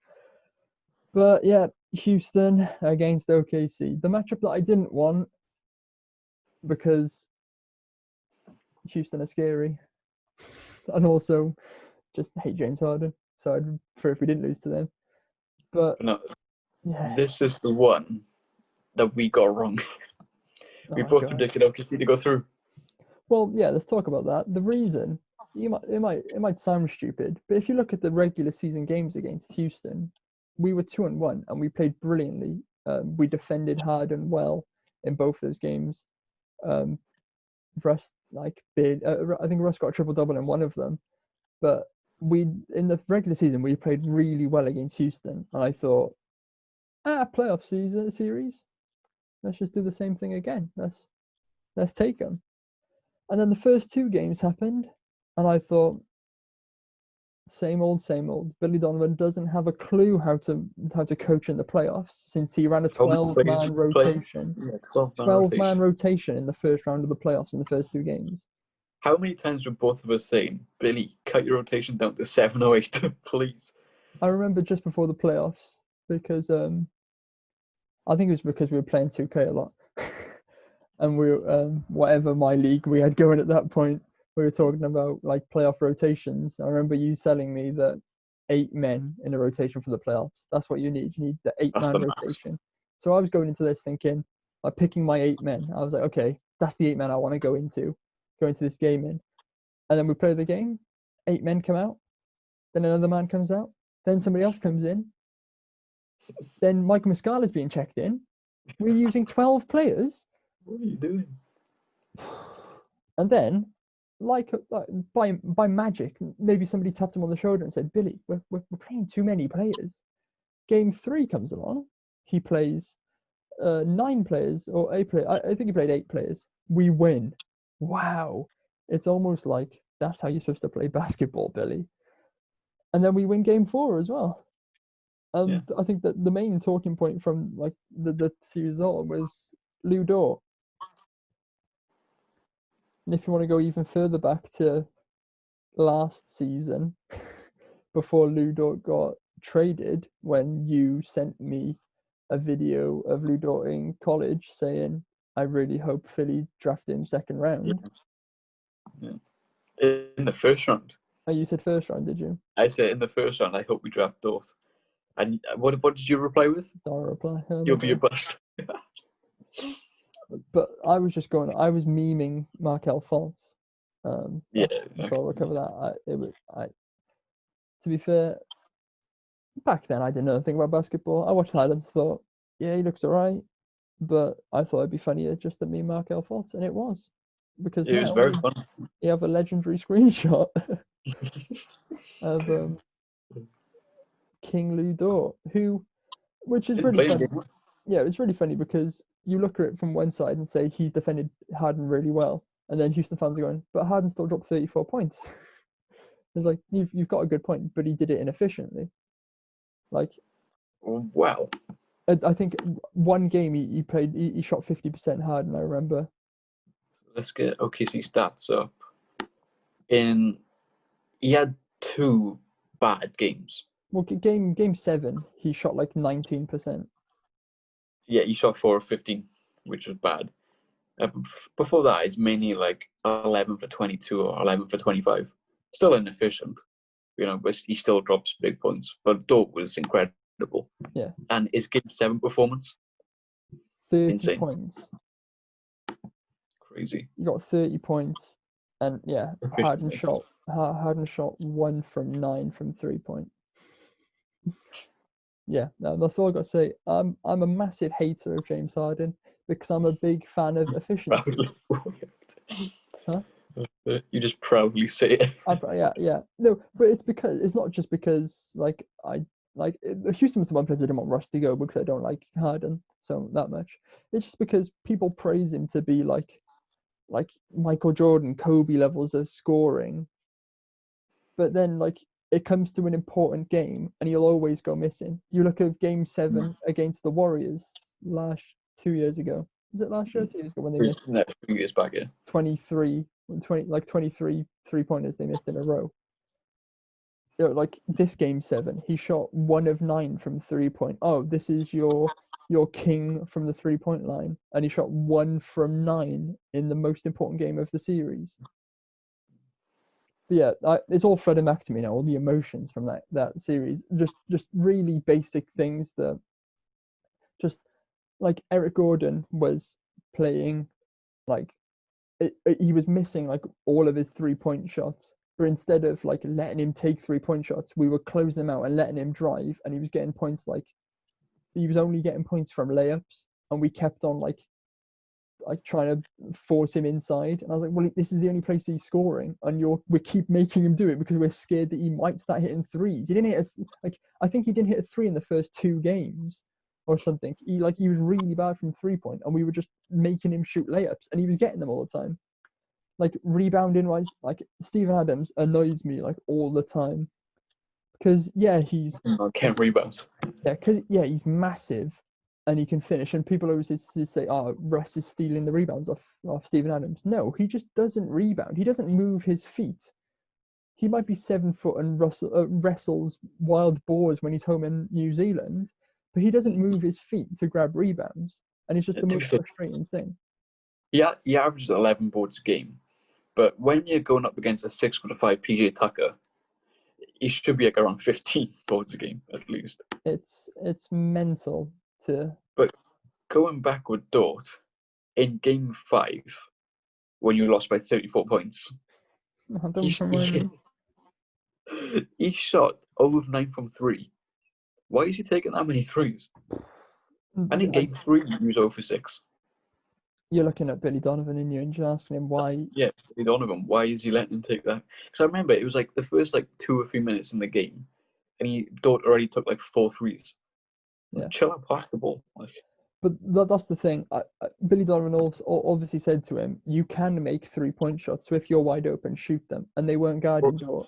Speaker 1: But yeah, Houston against OKC. The matchup that I didn't want, because Houston are scary. And also just hate James Harden. So I'd prefer if we didn't lose to them. But
Speaker 2: no,
Speaker 1: yeah.
Speaker 2: This is the one that we got wrong. We both predicted OKC to go through.
Speaker 1: Well, yeah, let's talk about that. The reason, it might sound stupid, but if you look at the regular season games against Houston, we were 2-1 and we played brilliantly. We defended hard and well in both those games. Russ I think Russ got a triple-double in one of them, but in the regular season we played really well against Houston, and I thought, playoff series, let's just do the same thing again. Let's take them. And then the first two games happened, and I thought, same old. Billy Donovan doesn't have a clue how to coach in the playoffs, since he ran a 12-man rotation.
Speaker 2: Yeah, 12-man
Speaker 1: rotation in the first round of the playoffs in the first two games.
Speaker 2: How many times were both of us saying, Billy, cut your rotation down to 7 or 8, please?
Speaker 1: I remember just before the playoffs, because I think it was because we were playing 2K a lot. And we were, whatever my league we had going at that point, we were talking about like playoff rotations. I remember you telling me that 8 men in a rotation for the playoffs. That's what you need. You need the 8-man rotation. So I was going into this thinking, like picking my 8 men. I was like, okay, that's the 8 men I want to go into this game in. And then we play the game. 8 men come out. Then another man comes out. Then somebody else comes in. Then Mike Muscala's being checked in. We're using 12 players.
Speaker 2: What are you doing?
Speaker 1: And then, like by magic, maybe somebody tapped him on the shoulder and said, "Billy, we're playing too many players." Game 3 comes along. He plays 9 players or 8 players. I think he played 8 players. We win. Wow. It's almost like that's how you're supposed to play basketball, Billy. And then we win game 4 as well. And I think that the main talking point from like the series on was Lou Dort. And if you want to go even further back to last season, before Lou Dort got traded, when you sent me a video of Lou Dort in college saying, "I really hope Philly draft him second round."
Speaker 2: Yeah. In the first round.
Speaker 1: Oh, you said first round, did you?
Speaker 2: I said in the first round, I hope we draft Dort. And what did you reply with?
Speaker 1: Don't reply.
Speaker 2: You'll be a bust.
Speaker 1: But I was memeing Markel Fultz.
Speaker 2: Yeah.
Speaker 1: So I'll recover that. To be fair, back then I didn't know anything about basketball. I watched highlights and thought, yeah, he looks alright. But I thought it'd be funnier just to meme Markel Fultz, and it was. Because
Speaker 2: it was very fun.
Speaker 1: You have a legendary screenshot of King Lou Dort, which is really funny. Yeah, it's really funny because you look at it from one side and say he defended Harden really well, and then Houston fans are going, but Harden still dropped 34 points. It's like, you've got a good point, but he did it inefficiently. Like,
Speaker 2: wow.
Speaker 1: I think one game he shot 50% Harden, I remember.
Speaker 2: Let's get OKC stats up. He had 2 bad games.
Speaker 1: Well, game 7, he shot like 19%.
Speaker 2: Yeah, he shot 4 of 15, which was bad. Before that, it's mainly like 11 for 22 or 11 for 25. Still inefficient, but he still drops big points. But Dort was incredible.
Speaker 1: Yeah.
Speaker 2: And his game 7 performance,
Speaker 1: 30
Speaker 2: insane.
Speaker 1: points.
Speaker 2: Crazy.
Speaker 1: You got 30 points, and yeah, Harden shot 1 from 9 from 3-point. Yeah, no, that's all I got to say. I'm a massive hater of James Harden because I'm a big fan of efficiency. Huh?
Speaker 2: You just proudly say it.
Speaker 1: Yeah. No, but it's not just because Houston was the one place I didn't want Russ to go because I don't like Harden so that much. It's just because people praise him to be like Michael Jordan, Kobe levels of scoring, but then it comes to an important game and he'll always go missing. You look at game 7 against the Warriors 2 years ago. Is it last year or 2 years ago when they missed?
Speaker 2: No, 2 years back, yeah.
Speaker 1: 23 3-pointers they missed in a row. This game 7, he shot 1 of 9 from 3-point. Oh, this is your king from the 3-point line, and he shot 1 from 9 in the most important game of the series. But yeah, it's all flooding back to me now. All the emotions from that series, just really basic things that, just like Eric Gordon was playing, he was missing all of his 3-point shots. But instead of letting him take 3-point shots, we were closing him out and letting him drive, and he was getting points he was only getting points from layups, and we kept on trying to force him inside. And I was like, well, this is the only place he's scoring, and we keep making him do it because we're scared that he might start hitting threes. He didn't hit I think he didn't hit a 3 in the first 2 games or something. He was really bad from 3-point, and we were just making him shoot layups, and he was getting them all the time. Rebounding wise, Steven Adams annoys me all the time because he's
Speaker 2: can't rebound.
Speaker 1: He's massive and he can finish, and people always say, "Oh, Russ is stealing the rebounds off Steven Adams." No, he just doesn't rebound. He doesn't move his feet. He might be 7 foot and wrestles wild boars when he's home in New Zealand, but he doesn't move his feet to grab rebounds, and it's just the most frustrating thing.
Speaker 2: Yeah, he averages 11 boards a game. But when you're going up against a 6'5" PJ Tucker, he should be around 15 boards a game at least.
Speaker 1: It's mental to.
Speaker 2: But going back with Dort, in game 5, when you lost by 34 points, he shot 0 of 9 from 3. Why is he taking that many threes? And in
Speaker 1: I-
Speaker 2: game 3, he was 0 for 6.
Speaker 1: You're looking at Billy Donovan and you're asking him why.
Speaker 2: Yeah, Billy Donovan. Why is he letting him take that? Because I remember it was like the first 2 or 3 minutes in the game, and Dort already took 4 threes.
Speaker 1: Yeah.
Speaker 2: Chill out, pass the ball.
Speaker 1: But that's the thing. Billy Donovan also obviously said to him, "You can make 3-point shots. So if you're wide open, shoot them." And they weren't guarding Dort.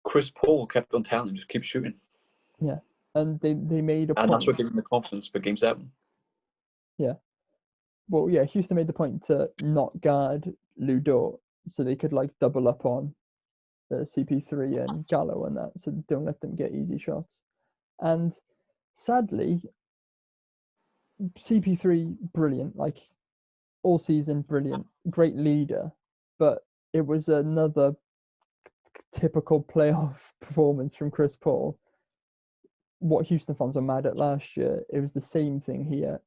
Speaker 2: Chris Paul kept on telling him, just keep shooting.
Speaker 1: Yeah, and they made a point.
Speaker 2: And that's what gave him the confidence for game 7.
Speaker 1: Yeah. Well, yeah, Houston made the point to not guard Lou Dort, so they could double up on the CP3 and Gallo and that, so don't let them get easy shots. And sadly, CP3 brilliant, all season brilliant, great leader, but it was another typical playoff performance from Chris Paul. What Houston fans were mad at last year, it was the same thing here.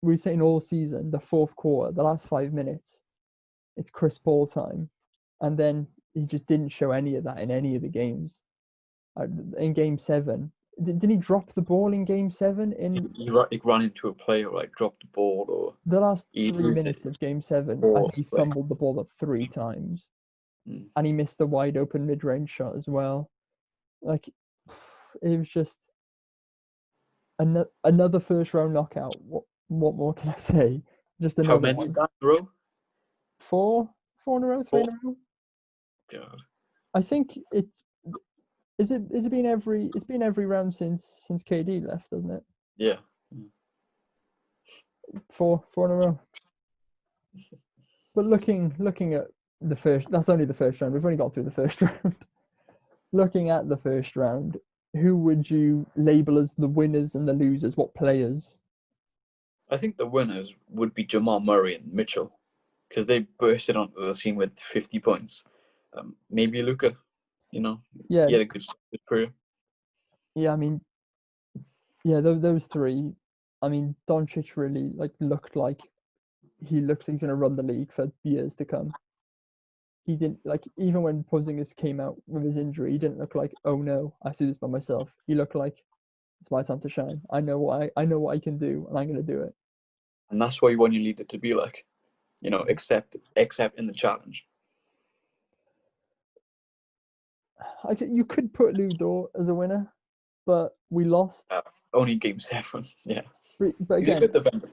Speaker 1: We were saying all season, the fourth quarter, the last 5 minutes, it's Chris Paul time, and then he just didn't show any of that in any of the games. In Game 7, didn't he drop the ball in Game 7?
Speaker 2: He ran into a player, dropped the ball, or
Speaker 1: the last 3 minutes of Game 7, I think he fumbled the ball 3 times, and he missed a wide open mid-range shot as well. It was just another first round knockout. What more can I say? Just another.
Speaker 2: How many
Speaker 1: one.
Speaker 2: is that in a row?
Speaker 1: 4 in a row, 3 in a row.
Speaker 2: God.
Speaker 1: I think it's been every round since KD left, doesn't it?
Speaker 2: Yeah.
Speaker 1: 4 in a row. But looking at the first, that's only the first round. We've only got through the first round. Looking at the first round, who would you label as the winners and the losers? What players?
Speaker 2: I think the winners would be Jamal Murray and Mitchell, because they bursted onto the scene with 50 points. Maybe Luka,
Speaker 1: Yeah.
Speaker 2: He had a good career.
Speaker 1: Yeah, I mean, yeah, those 3. I mean, Doncic really looked like he looks like he's going to run the league for years to come. He didn't even when Porzingis came out with his injury, he didn't look like, oh no, I see this by myself. He looked like it's my time to shine. I know what I can do, and I'm going to do it.
Speaker 2: And that's what you want your leader to be like, except in the challenge.
Speaker 1: You could put Lou Dort as a winner, but we lost.
Speaker 2: Only Game 7, yeah.
Speaker 1: But again,
Speaker 2: he's a good defender.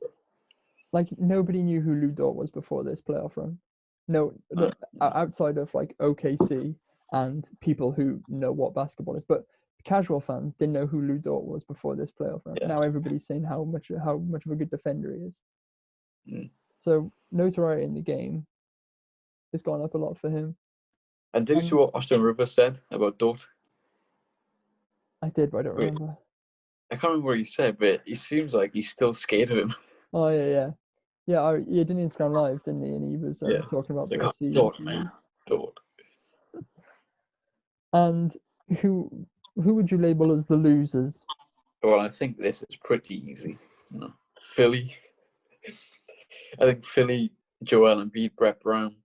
Speaker 1: Nobody knew who Lou Dort was before this playoff run. No, outside of OKC and people who know what basketball is, but casual fans didn't know who Lou Dort was before this playoff run. Yeah. Now everybody's saying how much of a good defender he is. So notoriety in the game has gone up a lot for him.
Speaker 2: And did you see what Austin Rivers said about Dort?
Speaker 1: I did, but I don't remember.
Speaker 2: I can't remember what he said, but he seems like he's still scared of him.
Speaker 1: Oh yeah. Yeah, he did Instagram Live, didn't he? And he was talking about the season.
Speaker 2: Dort, man. Dort.
Speaker 1: And who would you label as the losers?
Speaker 2: Well, I think this is pretty easy. Philly. I think Philly, Joel Embiid, Brett Brown,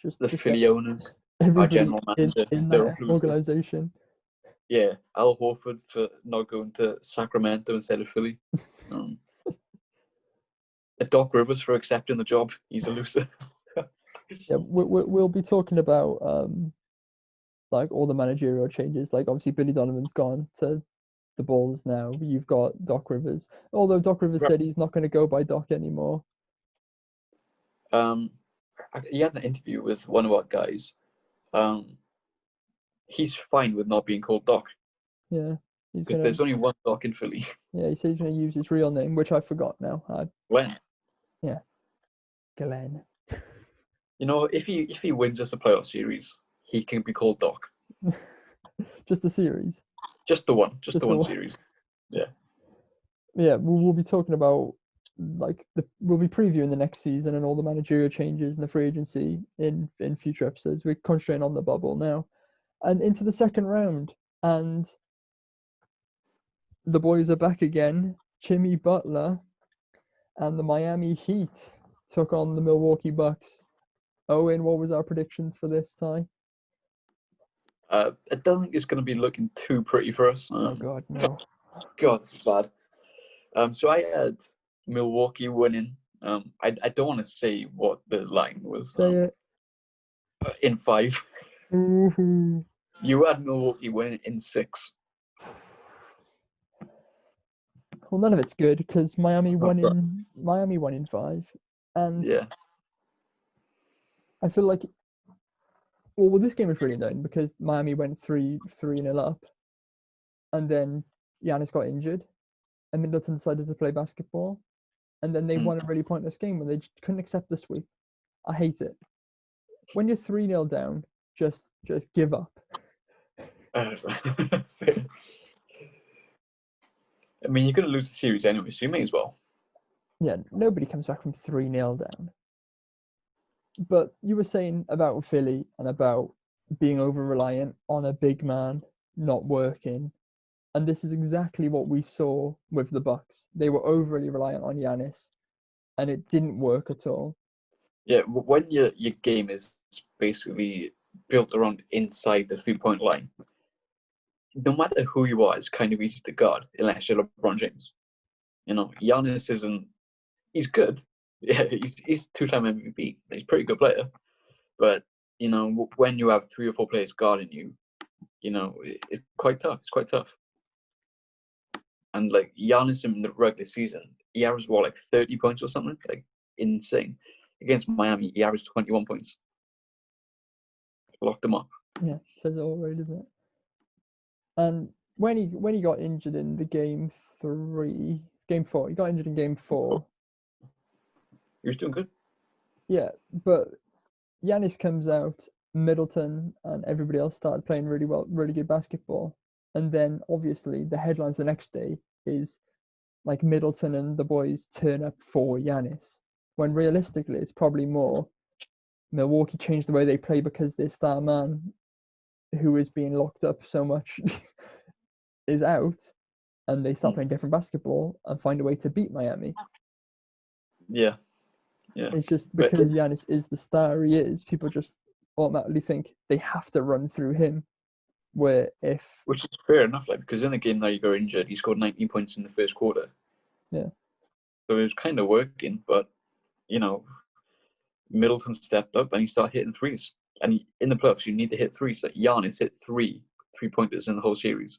Speaker 2: just the Philly owners, our general manager,
Speaker 1: in that organization.
Speaker 2: Yeah, Al Horford for not going to Sacramento instead of Philly. Doc Rivers for accepting the job. He's a loser.
Speaker 1: Yeah, we'll be talking about all the managerial changes. Obviously Billy Donovan's gone to the Bulls now. You've got Doc Rivers. Although Doc Rivers said he's not going to go by Doc anymore.
Speaker 2: He had an interview with one of our guys. He's fine with not being called Doc.
Speaker 1: Yeah.
Speaker 2: Because there's only one Doc in Philly.
Speaker 1: Yeah, he said he's going to use his real name, which I forgot now.
Speaker 2: Glenn.
Speaker 1: Yeah. Glenn.
Speaker 2: If he wins us a playoff series, he can be called Doc.
Speaker 1: Just the series?
Speaker 2: Just the one. Just the one series. Yeah.
Speaker 1: Yeah, we'll be talking about we'll be previewing the next season and all the managerial changes and the free agency in future episodes. We're concentrating on the bubble now. And into the second round. And the boys are back again. Jimmy Butler and the Miami Heat took on the Milwaukee Bucks. Owen, what was our predictions for this, Ty?
Speaker 2: I don't think it's going to be looking too pretty for us.
Speaker 1: Oh God, no.
Speaker 2: God, it's bad. So I had Milwaukee winning. I don't want to say what the line was.
Speaker 1: Say it.
Speaker 2: In 5.
Speaker 1: Ooh.
Speaker 2: You had Milwaukee winning in 6.
Speaker 1: Well, none of it's good because Miami won in 5, and
Speaker 2: Yeah.
Speaker 1: I feel like well, this game was really annoying because Miami went 3-0 up, and then Giannis got injured, and Middleton decided to play basketball, and then they won a really pointless game when they just couldn't accept the sweep. I hate it. When you're 3-0 down, just give up.
Speaker 2: I mean, you're going to lose the series anyway, so you may as well.
Speaker 1: Yeah, nobody comes back from 3-0 down. But you were saying about Philly and about being over-reliant on a big man not working. And this is exactly what we saw with the Bucks. They were overly reliant on Giannis, and it didn't work at all.
Speaker 2: Yeah, when your game is basically built around inside the 3-point line, no matter who you are, it's kind of easy to guard unless you're LeBron James. You know, Giannis isn't. He's good. Yeah, he's 2-time MVP. He's a pretty good player. But you know, when you have 3 or 4 players guarding you, you know, it's quite tough. It's quite tough. And like Giannis in the regular season, he averaged like 30 points or something, like insane. Against Miami, he averaged 21 points. Locked him up.
Speaker 1: Yeah, says it all, really, doesn't it? And when he got injured in the game 4, he got injured in game 4.
Speaker 2: He was doing good.
Speaker 1: Yeah, but Giannis comes out, Middleton and everybody else started playing really well, really good basketball. And then obviously the headlines the next day is like Middleton and the boys turn up for Giannis. When realistically it's probably more Milwaukee changed the way they play because their star man, who is being locked up so much, is out, and they start playing different basketball and find a way to beat Miami.
Speaker 2: Yeah.
Speaker 1: It's just because Giannis is the star he is, people just automatically think they have to run through him. Which
Speaker 2: is fair enough, like, because in the game that he got injured, he scored 19 points in the first quarter.
Speaker 1: Yeah.
Speaker 2: So it was kind of working, but you know, Middleton stepped up and he started hitting threes. And in the playoffs, you need to hit threes. Like Giannis hit 3-pointers in the whole series.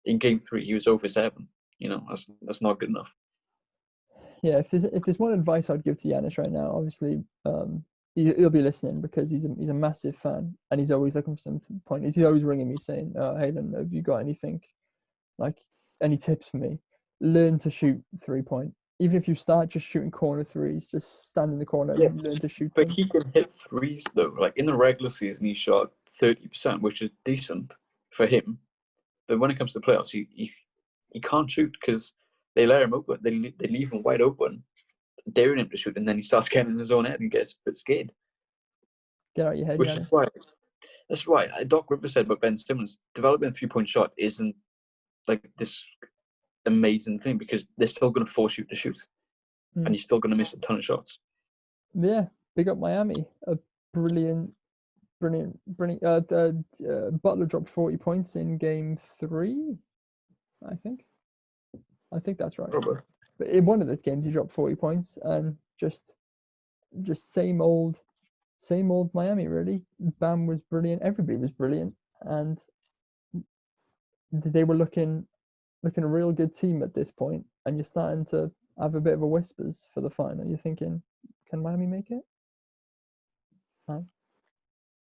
Speaker 2: In game 3, he was over 7. You know, that's not good enough.
Speaker 1: Yeah, if there's one advice I'd give to Giannis right now, obviously, he'll be listening because he's a massive fan and he's always looking for some pointers. He's always ringing me saying, "Hayden, have you got anything, like any tips for me? Learn to shoot 3-point. Even if you start just shooting corner threes, just stand in the corner and learn to shoot
Speaker 2: But
Speaker 1: them."
Speaker 2: he can hit threes though. Like in the regular season, he shot 30%, which is decent for him. But when it comes to playoffs, he can't shoot because they let him open. They leave him wide open, daring him to shoot, and then he starts getting in his own head and gets a bit scared.
Speaker 1: Get out of your head,
Speaker 2: Which
Speaker 1: Giannis.
Speaker 2: is why that's why Doc Rivers said about Ben Simmons, developing a 3-point shot isn't like this amazing thing because they're still going to force you to shoot, and you're still going to miss a ton of shots.
Speaker 1: Yeah, big up Miami. A brilliant. Butler dropped 40 points in game 3, I think. I think that's right.
Speaker 2: Probably.
Speaker 1: But in one of the games, he dropped 40 points, and just same old Miami, really. Bam was brilliant. Everybody was brilliant, and they were looking a real good team at this point. And you're starting to have a bit of a whispers for the final. You're thinking, can Miami make it?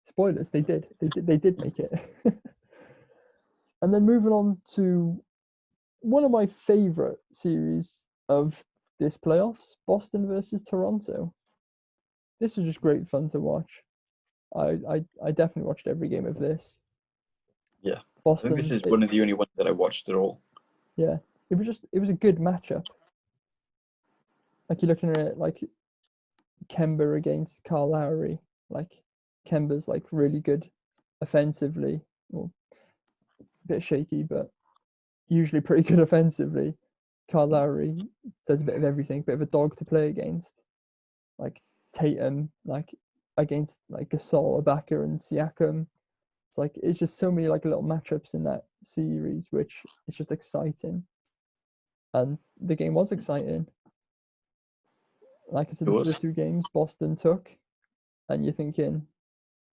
Speaker 1: Spoilers, they did. They did make it. And then moving on to one of my favorite series of this playoffs, Boston versus Toronto. This was just great fun to watch. I definitely watched every game of this.
Speaker 2: Yeah.
Speaker 1: Boston.
Speaker 2: I think this is one of the only ones that I watched at all.
Speaker 1: Yeah. It was a good matchup. Like you're looking at it like Kemba against Kyle Lowry. Like Kemba's like really good offensively. Well, a bit shaky, but usually pretty good offensively. Kyle Lowry does a bit of everything, bit of a dog to play against. Like Tatum, like against like Gasol, Ibaka, and Siakam. It's it's just so many like little matchups in that series, which is just exciting. And the game was exciting. Like I said, the first two games Boston took, and you're thinking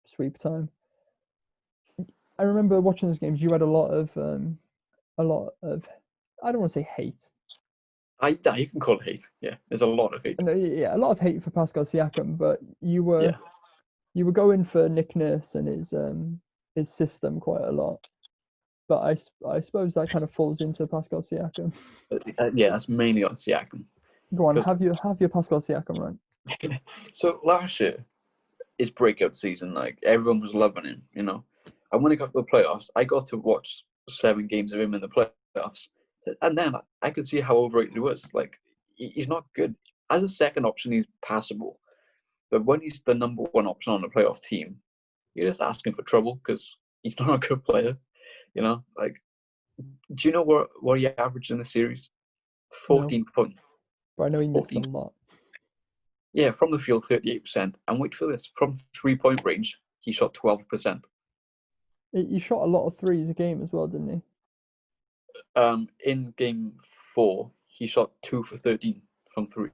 Speaker 1: sweep time. I remember watching those games. You had a lot of I don't want to say hate.
Speaker 2: You can call it hate. Yeah, there's a lot of hate.
Speaker 1: No, yeah, a lot of hate for Pascal Siakam, but you were going for Nick Nurse and his system quite a lot. But I suppose that kind of falls into Pascal Siakam.
Speaker 2: Yeah, that's mainly on Siakam.
Speaker 1: Go on, have your Pascal Siakam run.
Speaker 2: So last year, his breakout season, like everyone was loving him, you know. And when he got to the playoffs, I got to watch 7 games of him in the playoffs, and then I could see how overrated he was. Like he's not good as a second option. He's passable, but when he's the number 1 option on a playoff team, you're just asking for trouble because he's not a good player. You know, like, do you know what he averaged in the series? 14 points.
Speaker 1: But I know he missed a lot.
Speaker 2: Yeah, from the field, 38%. And wait for this, from 3-point range, he shot 12%.
Speaker 1: He shot a lot of threes a game as well, didn't
Speaker 2: he? In game 4, he shot 2 for 13 from 3.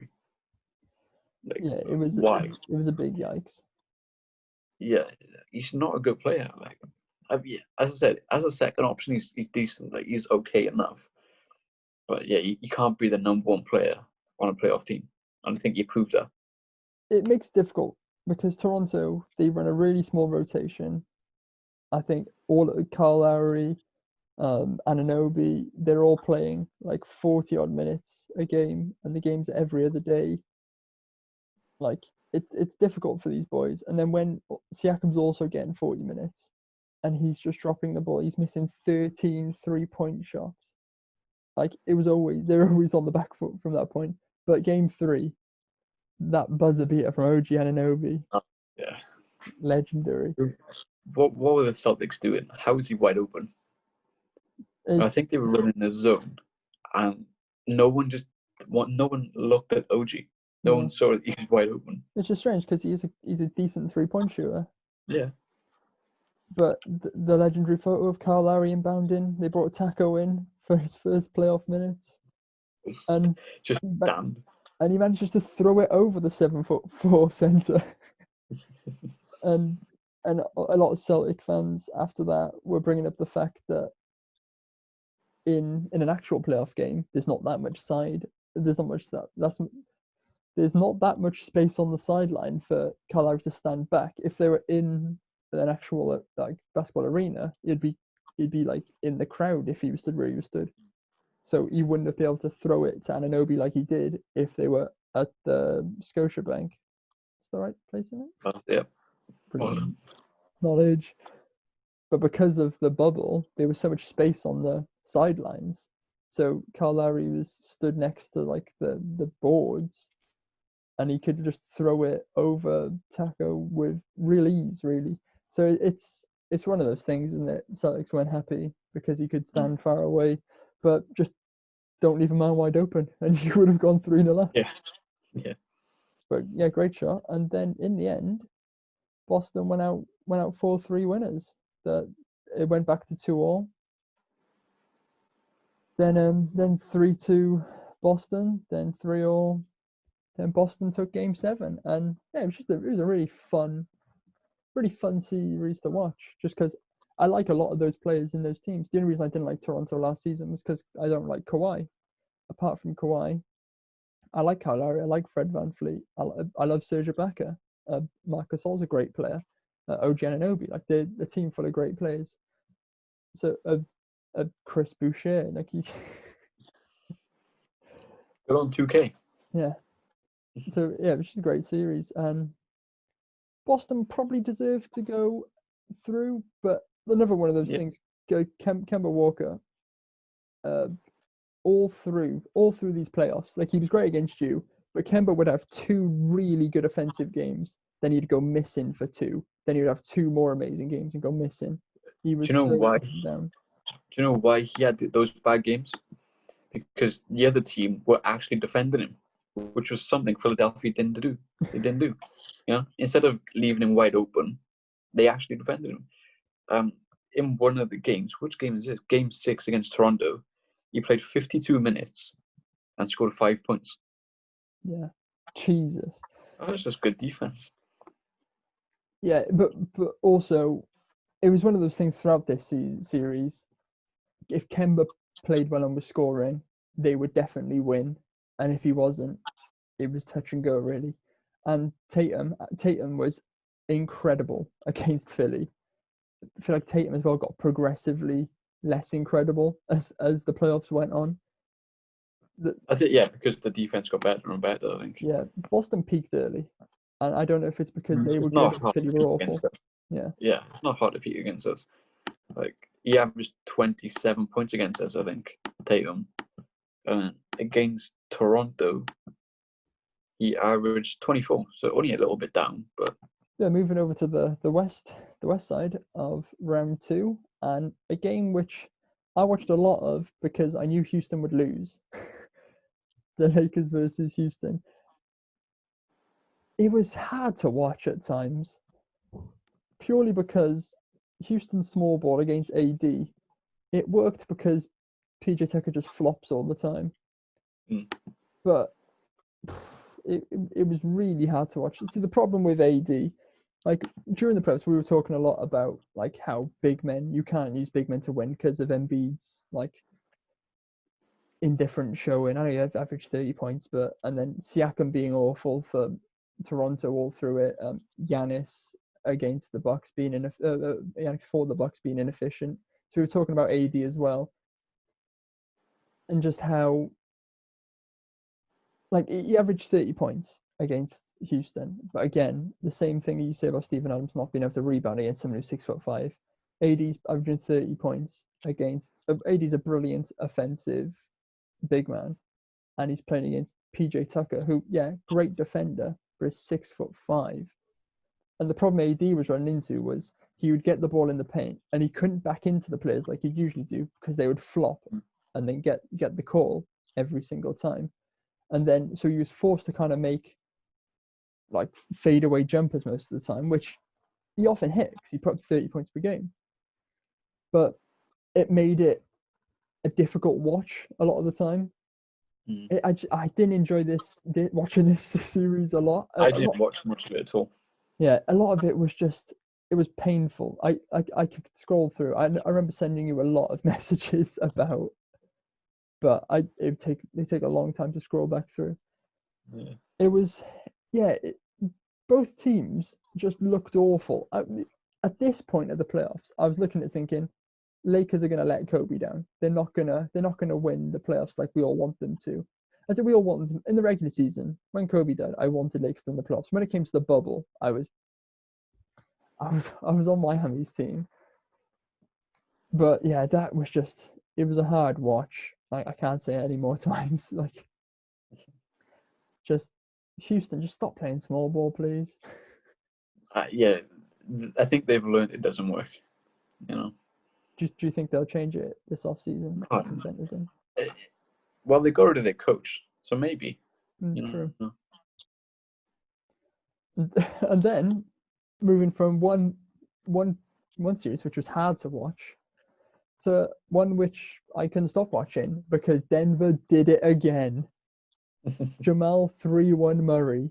Speaker 1: Like, yeah, it was
Speaker 2: why?
Speaker 1: It was a big yikes.
Speaker 2: Yeah, he's not a good player. Like, as I said, as a second option, he's decent. Like, he's okay enough. But yeah, you can't be the number 1 player on a playoff team. And I think he proved that.
Speaker 1: It makes it difficult because Toronto, they run a really small rotation. I think all Kyle Lowry, Anunoby, they're all playing like 40 odd minutes a game, and the games are every other day. Like it's difficult for these boys. And then when Siakam's also getting 40 minutes and he's just dropping the ball, he's missing 13 3-point shots. Like they're always on the back foot from that point. But game 3, that buzzer beater from OG Anunoby.
Speaker 2: Yeah.
Speaker 1: Legendary.
Speaker 2: What were the Celtics doing? How was he wide open? I think they were running a zone, and no one looked at OG. No one saw that he was wide open.
Speaker 1: It's just strange because he's a decent 3-point shooter.
Speaker 2: Yeah.
Speaker 1: But the legendary photo of Kyle Lowry inbounding, they brought Taco in for his first playoff minutes, and
Speaker 2: just damned.
Speaker 1: And he manages to throw it over the 7'4" center. and a lot of Celtic fans after that were bringing up the fact that in an actual playoff game, there's not that much there's not that much space on the sideline for Kyle Lowry to stand back. If they were in an actual like basketball arena, he'd be like in the crowd if he was stood where he was stood. So he wouldn't have been able to throw it to Anunoby like he did if they were at the Scotiabank. Is the right place in it?
Speaker 2: Yeah.
Speaker 1: Brilliant knowledge. But because of the bubble, there was so much space on the sidelines. So Kyle Lowry was stood next to like the boards, and he could just throw it over Taco with real ease, really. So it's one of those things, isn't it? Celtics weren't happy because he could stand far away, but just don't leave a man wide open, and you would have gone 3-0 up.
Speaker 2: Yeah.
Speaker 1: But yeah, great shot. And then in the end, Boston went out 4-3 winners. It went back to 2-2. Then 3-2 Boston. Then 3-3. Then Boston took Game 7, and yeah, it was a really fun series to watch. Just because I like a lot of those players in those teams. The only reason I didn't like Toronto last season was because I don't like Kawhi. Apart from Kawhi, I like Kyle Lowry. I like Fred VanVleet. I love Serge Ibaka. Marc Gasol's a great player. OG Anunoby, like they're a team full of great players. So Chris Boucher, like you.
Speaker 2: Good on 2K.
Speaker 1: Yeah. So yeah, which is a great series. Boston probably deserved to go through, but another one of those things. Kemba Walker. All through these playoffs, like he was great against you, but Kemba would have 2 really good offensive games, then he'd go missing for 2, then he would have 2 more amazing games and go missing. He was. Do you know why? Down.
Speaker 2: Do you know why he had those bad games? Because the other team were actually defending him, which was something Philadelphia didn't do. They didn't do. You know, instead of leaving him wide open, they actually defended him. in one of the games, which game is this? Game 6 against Toronto. He played 52 minutes and scored 5 points.
Speaker 1: Yeah. Jesus.
Speaker 2: That was just good defense.
Speaker 1: Yeah, but also, it was one of those things throughout this series. If Kemba played well and was scoring, they would definitely win. And if he wasn't, it was touch and go, really. And Tatum was incredible against Philly. I feel like Tatum as well got progressively less incredible as the playoffs went on.
Speaker 2: I think, because the defense got better and better, I think.
Speaker 1: Yeah, Boston peaked early. And I don't know if it's because they were
Speaker 2: good
Speaker 1: and Philly were awful. Yeah.
Speaker 2: Yeah, it's not hard to peak against us. Like, he averaged 27 points against us, I think, Tatum. And against Toronto, he averaged 24, so only a little bit down, but
Speaker 1: yeah. Moving over to the west side of round 2, and a game which I watched a lot of because I knew Houston would lose. The Lakers versus Houston. It was hard to watch at times, purely because Houston's small ball against AD. It worked because PJ Tucker just flops all the time, but it was really hard to watch. See, the problem with AD, like during the playoffs, we were talking a lot about like how you can't use big men to win because of Embiid's like indifferent showing. I know he averaged 30 points, and then Siakam being awful for Toronto all through it. Giannis against the Bucks being Giannis for the Bucks being inefficient. So we were talking about AD as well, and just how like he averaged 30 points against Houston, but again, the same thing you say about Steven Adams not being able to rebound against someone who's 6'5". AD's averaging 30 points against. AD's a brilliant offensive big man, and he's playing against PJ Tucker, who great defender, but is 6'5". And the problem AD was running into was he would get the ball in the paint and he couldn't back into the players like he'd usually do because they would flop and then get the call every single time. And then so he was forced to kind of make like fadeaway jumpers most of the time, which he often hit because he put up 30 points per game. But it made it a difficult watch a lot of the time. I didn't enjoy watching this series a lot.
Speaker 2: I didn't watch much of it at all.
Speaker 1: Yeah, a lot of it was painful. I could scroll through. I remember sending you a lot of messages about, but it'd take a long time to scroll back through.
Speaker 2: Yeah.
Speaker 1: It was, both teams just looked awful. At this point of the playoffs, I was looking at thinking, Lakers are going to let Kobe down. They're not gonna win the playoffs like we all want them to. I said we all want them in the regular season. When Kobe died, I wanted Lakers in the playoffs. When it came to the bubble, I was on Miami's team. But yeah, that was it was a hard watch. I can't say it any more times. Like, just Houston, just stop playing small ball, please.
Speaker 2: I think they've learned it doesn't work.
Speaker 1: Do you think they'll change it this offseason? Put some centers in.
Speaker 2: Well, they got rid of their coach, so maybe.
Speaker 1: True. And then moving from one series which was hard to watch to one which I couldn't stop watching because Denver did it again. Jamal 3-1 Murray.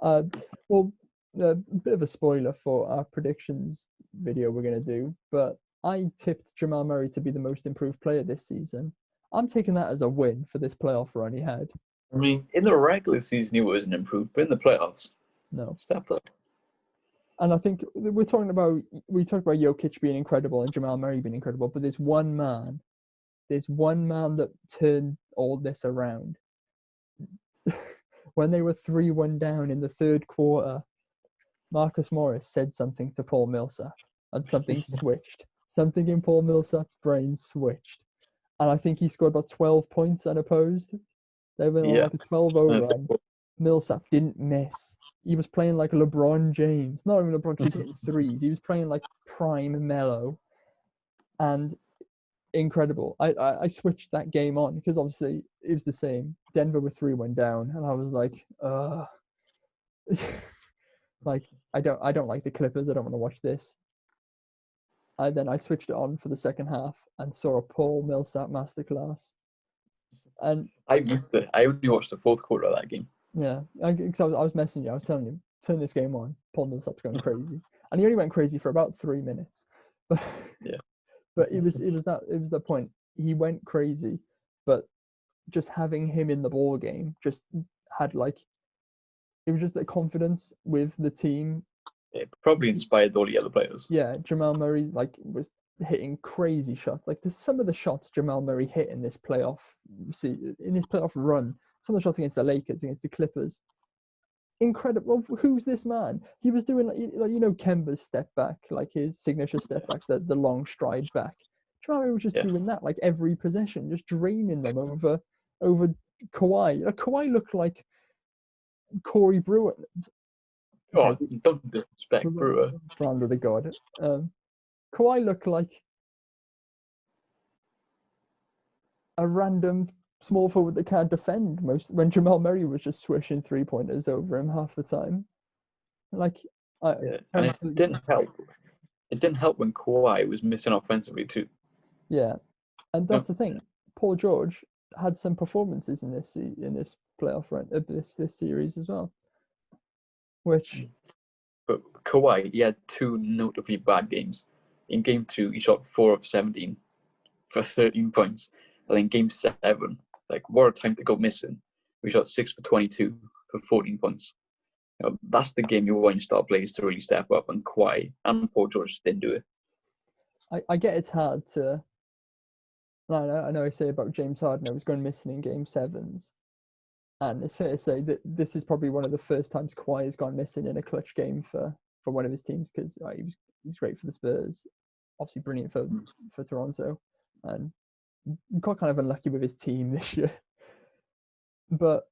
Speaker 1: A bit of a spoiler for our predictions video we're going to do, but I tipped Jamal Murray to be the most improved player this season. I'm taking that as a win for this playoff run he had.
Speaker 2: I mean, in the regular season he wasn't improved, but in the playoffs,
Speaker 1: no,
Speaker 2: stepped up.
Speaker 1: And I think we talked about Jokic being incredible and Jamal Murray being incredible, but there's one man that turned all this around. When they were 3-1 down in the third quarter, Marcus Morris said something to Paul Millsap, and something switched. Something in Paul Millsap's brain switched, and I think he scored about 12 points unopposed. They went on like a 12-0 run. Millsap didn't miss. He was playing like LeBron James. Not even LeBron James hitting threes. He was playing like prime Melo. And incredible. I switched that game on because obviously it was the same. Denver were 3-1 down, and I was like, like I don't like the Clippers. I don't want to watch this. then I switched it on for the second half and saw a Paul Millsap masterclass. And
Speaker 2: I missed it. I only watched the fourth quarter of that game.
Speaker 1: yeah, because I was messaging you. I was telling him, turn this game on. Paul Millsap's going crazy, and he only went crazy for about 3 minutes. But
Speaker 2: Yeah.
Speaker 1: but it was the point. He went crazy, but just having him in the ball game just had like, it was just the confidence with the team.
Speaker 2: It probably inspired all the other players.
Speaker 1: Yeah, Jamal Murray was hitting crazy shots. Like some of the shots Jamal Murray hit in this playoff run, some of the shots against the Lakers, against the Clippers, incredible. Who's this man? He was doing Kemba's step back, like his signature step back, the long stride back. Jamal Murray was just doing that like every possession, just draining them over Kawhi. Kawhi looked like Corey Brewer.
Speaker 2: Oh, don't disrespect Brewer.
Speaker 1: Slander the god. Kawhi looked like a random small forward that can't defend when Jamal Murray was just swishing 3-pointers over him half the time. And
Speaker 2: it didn't help. It didn't help when Kawhi was missing offensively too.
Speaker 1: Yeah, and that's the thing. Paul George had some performances in this playoff run, this series as well.
Speaker 2: But Kawhi, he had 2 notably bad games. In Game 2, he shot 4 of 17 for 13 points. And in Game 7, what a time to go missing. We shot 6 for 22 for 14 points. That's the game you want your star players to really step up, and Kawhi and Paul George didn't do it.
Speaker 1: I get it's hard to. I know I say about James Harden, I was going missing in Game 7s. And it's fair to say that this is probably one of the first times Kawhi has gone missing in a clutch game for one of his teams, because he was great for the Spurs, obviously brilliant for Toronto, and got kind of unlucky with his team this year. But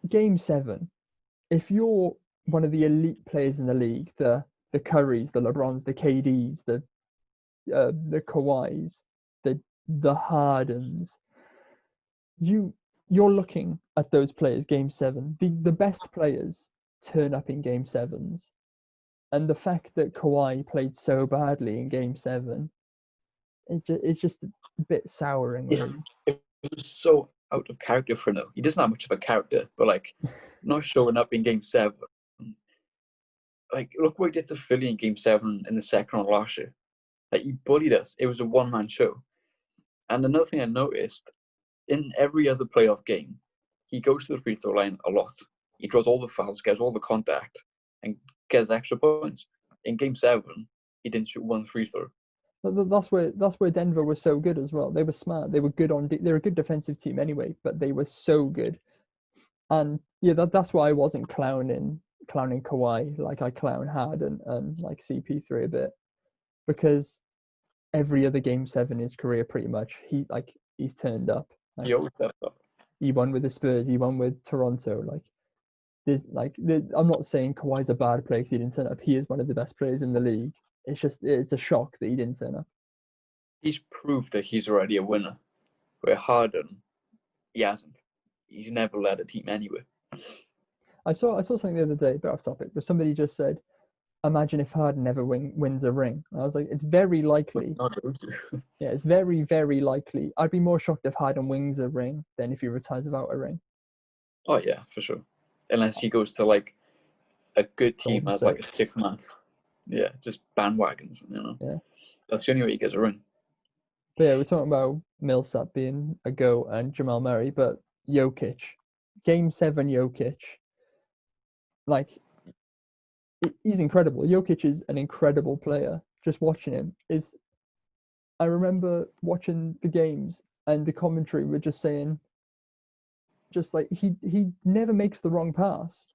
Speaker 1: Game 7, if you're one of the elite players in the league, the Currys, the LeBrons, the KDs, the Kawhis, the Hardens, you're looking at those players. Game 7, the best players turn up in Game 7s, and the fact that Kawhi played so badly in Game 7, it's just a bit souring. Really.
Speaker 2: It was so out of character for him. He doesn't have much of a character, but not showing up in Game 7. Look what he did to Philly in Game 7 in the second round last year. He bullied us. It was a one-man show. And another thing I noticed, in every other playoff game, he goes to the free throw line a lot. He draws all the fouls, gets all the contact, and gets extra points. In Game 7, he didn't shoot one free throw.
Speaker 1: That's where Denver was so good as well. They were smart. They were good they're a good defensive team anyway, but they were so good. And yeah, that's why I wasn't clowning Kawhi like I clown Harden and CP3 a bit, because every other Game 7 in his career, pretty much, he's turned up.
Speaker 2: He always turned up.
Speaker 1: He won with the Spurs. He won with Toronto. I'm not saying Kawhi's a bad player because he didn't turn up. He is one of the best players in the league. It's a shock that he didn't turn up.
Speaker 2: He's proved that he's already a winner, where Harden, he hasn't. He's never led a team anywhere. I
Speaker 1: saw something the other day, bit off topic, but somebody just said, imagine if Harden never wins a ring. And I was like, it's very likely. Yeah, it's very, very likely. I'd be more shocked if Harden wins a ring than if he retires without a ring.
Speaker 2: Oh, yeah, for sure. Unless he goes to a good team as a 6th man. Yeah, just bandwagons,
Speaker 1: Yeah.
Speaker 2: That's the only way he gets a ring.
Speaker 1: But yeah, we're talking about Millsap being a GOAT and Jamal Murray, but Jokic. Game 7 Jokic. He's incredible. Jokic is an incredible player. Just watching him I remember watching the games and the commentary were just saying, he never makes the wrong pass.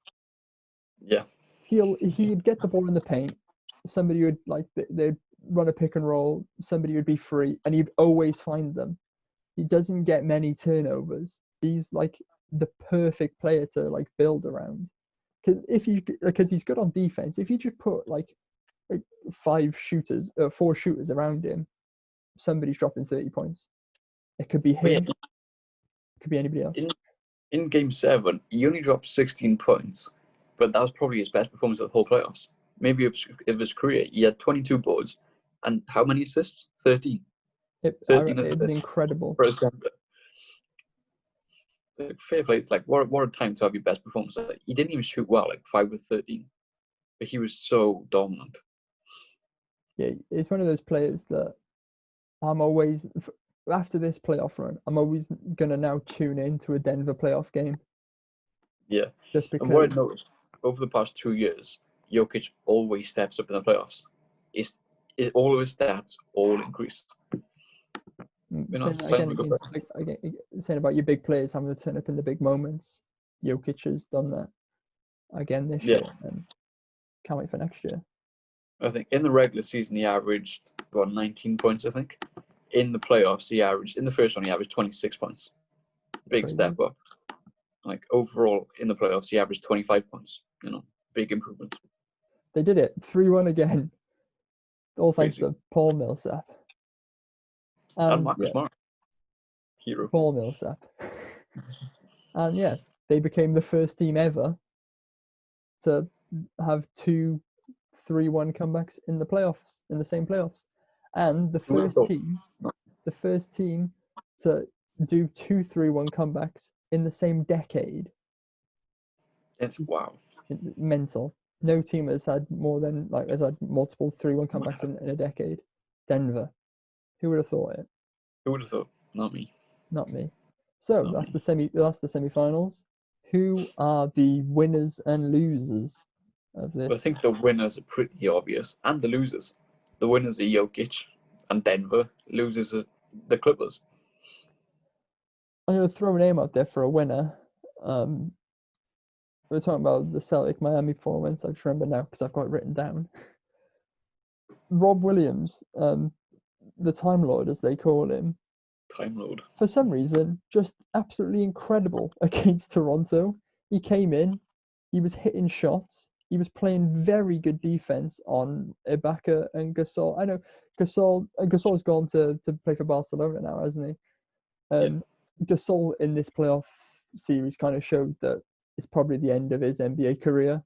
Speaker 2: Yeah.
Speaker 1: He'd get the ball in the paint. Somebody would they'd run a pick and roll. Somebody would be free, and he'd always find them. He doesn't get many turnovers. He's the perfect player to build around. Because he's good on defense. If you just put 4 shooters around him, somebody's dropping 30 points. It could be him. It could be anybody else.
Speaker 2: In Game 7, he only dropped 16 points, but that was probably his best performance of the whole playoffs. maybe of his career. He had 22 boards, and how many assists? 13.
Speaker 1: It
Speaker 2: 13
Speaker 1: was
Speaker 2: assists
Speaker 1: incredible.
Speaker 2: for a centre. Like, fair play. It's like what a time to have your best performance. Like, he didn't even shoot well, like 5 of 13, but he was so dominant.
Speaker 1: Yeah, it's one of those players that I'm always, after this playoff run, I'm always gonna now tune into a Denver playoff game.
Speaker 2: Yeah,
Speaker 1: just because.
Speaker 2: And what I noticed over the past 2 years, Jokic always steps up in the playoffs. All of his stats all increase.
Speaker 1: Saying about your big players having to turn up in the big moments. Jokic has done that again this year, and can't wait for next year.
Speaker 2: I think in the regular season he averaged 19 points. I think in the playoffs in the first one he averaged 26 points. Big step up. Like overall in the playoffs he averaged 25 points. Big improvements.
Speaker 1: They did it 3-1 again. All thanks to Paul Millsap.
Speaker 2: And Marcus Smart. Hero.
Speaker 1: Paul Millsap. And they became the first team ever to have 2 3-1 comebacks in the playoffs, in the same playoffs. And the first team to do 2 3-1 comebacks in the same decade.
Speaker 2: It's wow.
Speaker 1: Mental. No team has had has had multiple 3-1 comebacks in a decade. Denver. Who would have thought it?
Speaker 2: Who would have thought? Not me.
Speaker 1: Not me. So that's the semi-finals. Who are the winners and losers of this?
Speaker 2: Well, I think the winners are pretty obvious, and the losers. The winners are Jokic and Denver. Losers are the Clippers.
Speaker 1: I'm going to throw a name out there for a winner. We're talking about the Celtic Miami performance. I just remember now because I've got it written down. Rob Williams, the Time Lord, as they call him.
Speaker 2: Time Lord.
Speaker 1: For some reason, just absolutely incredible against Toronto. He came in, he was hitting shots, he was playing very good defense on Ibaka and Gasol. I know Gasol's gone to play for Barcelona now, hasn't he? Gasol in this playoff series kind of showed that it's probably the end of his NBA career.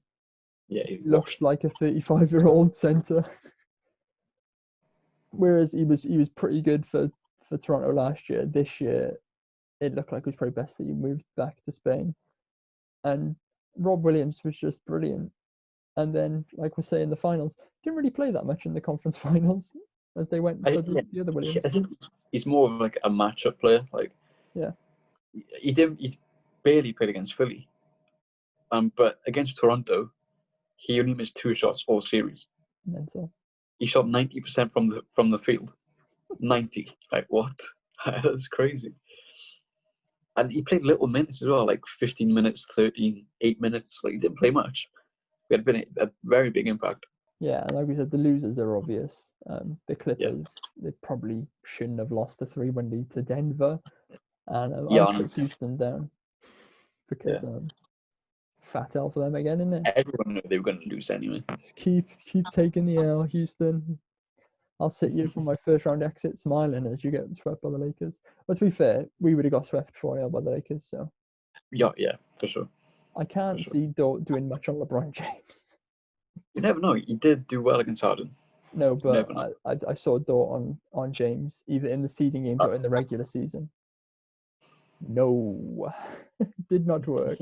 Speaker 2: Yeah, he
Speaker 1: looks like a 35-year-old center. Whereas he was pretty good for Toronto last year. This year, it looked like it was probably best that he moved back to Spain. And Rob Williams was just brilliant. And then, like we're saying, the finals, didn't really play that much in the conference finals as they went for the other Williams.
Speaker 2: I think he's more of like a matchup player. He barely played against Philly. But against Toronto, he only missed 2 shots all series.
Speaker 1: Mental.
Speaker 2: He shot 90% from the field. 90. Like what? That's crazy. And he played little minutes as well, like 15 minutes, 13, 8 minutes. Like he didn't play much. It had been a very big impact.
Speaker 1: Yeah, and like we said, the losers are obvious. The Clippers, they probably shouldn't have lost a 3-1 lead to Denver. And I put Houston down because fat L for them again, isn't it?
Speaker 2: Everyone knew they were going to lose anyway.
Speaker 1: Keep taking the L, Houston. I'll sit you from my first round exit smiling as you get swept by the Lakers. But to be fair, we would have got swept 4-0 by the Lakers, so.
Speaker 2: Yeah, for sure.
Speaker 1: I can't see Dort doing much on LeBron James.
Speaker 2: You never know. He did do well against Harden.
Speaker 1: No, but I saw Dort on James, either in the seeding games or in the regular season. No. Did not work.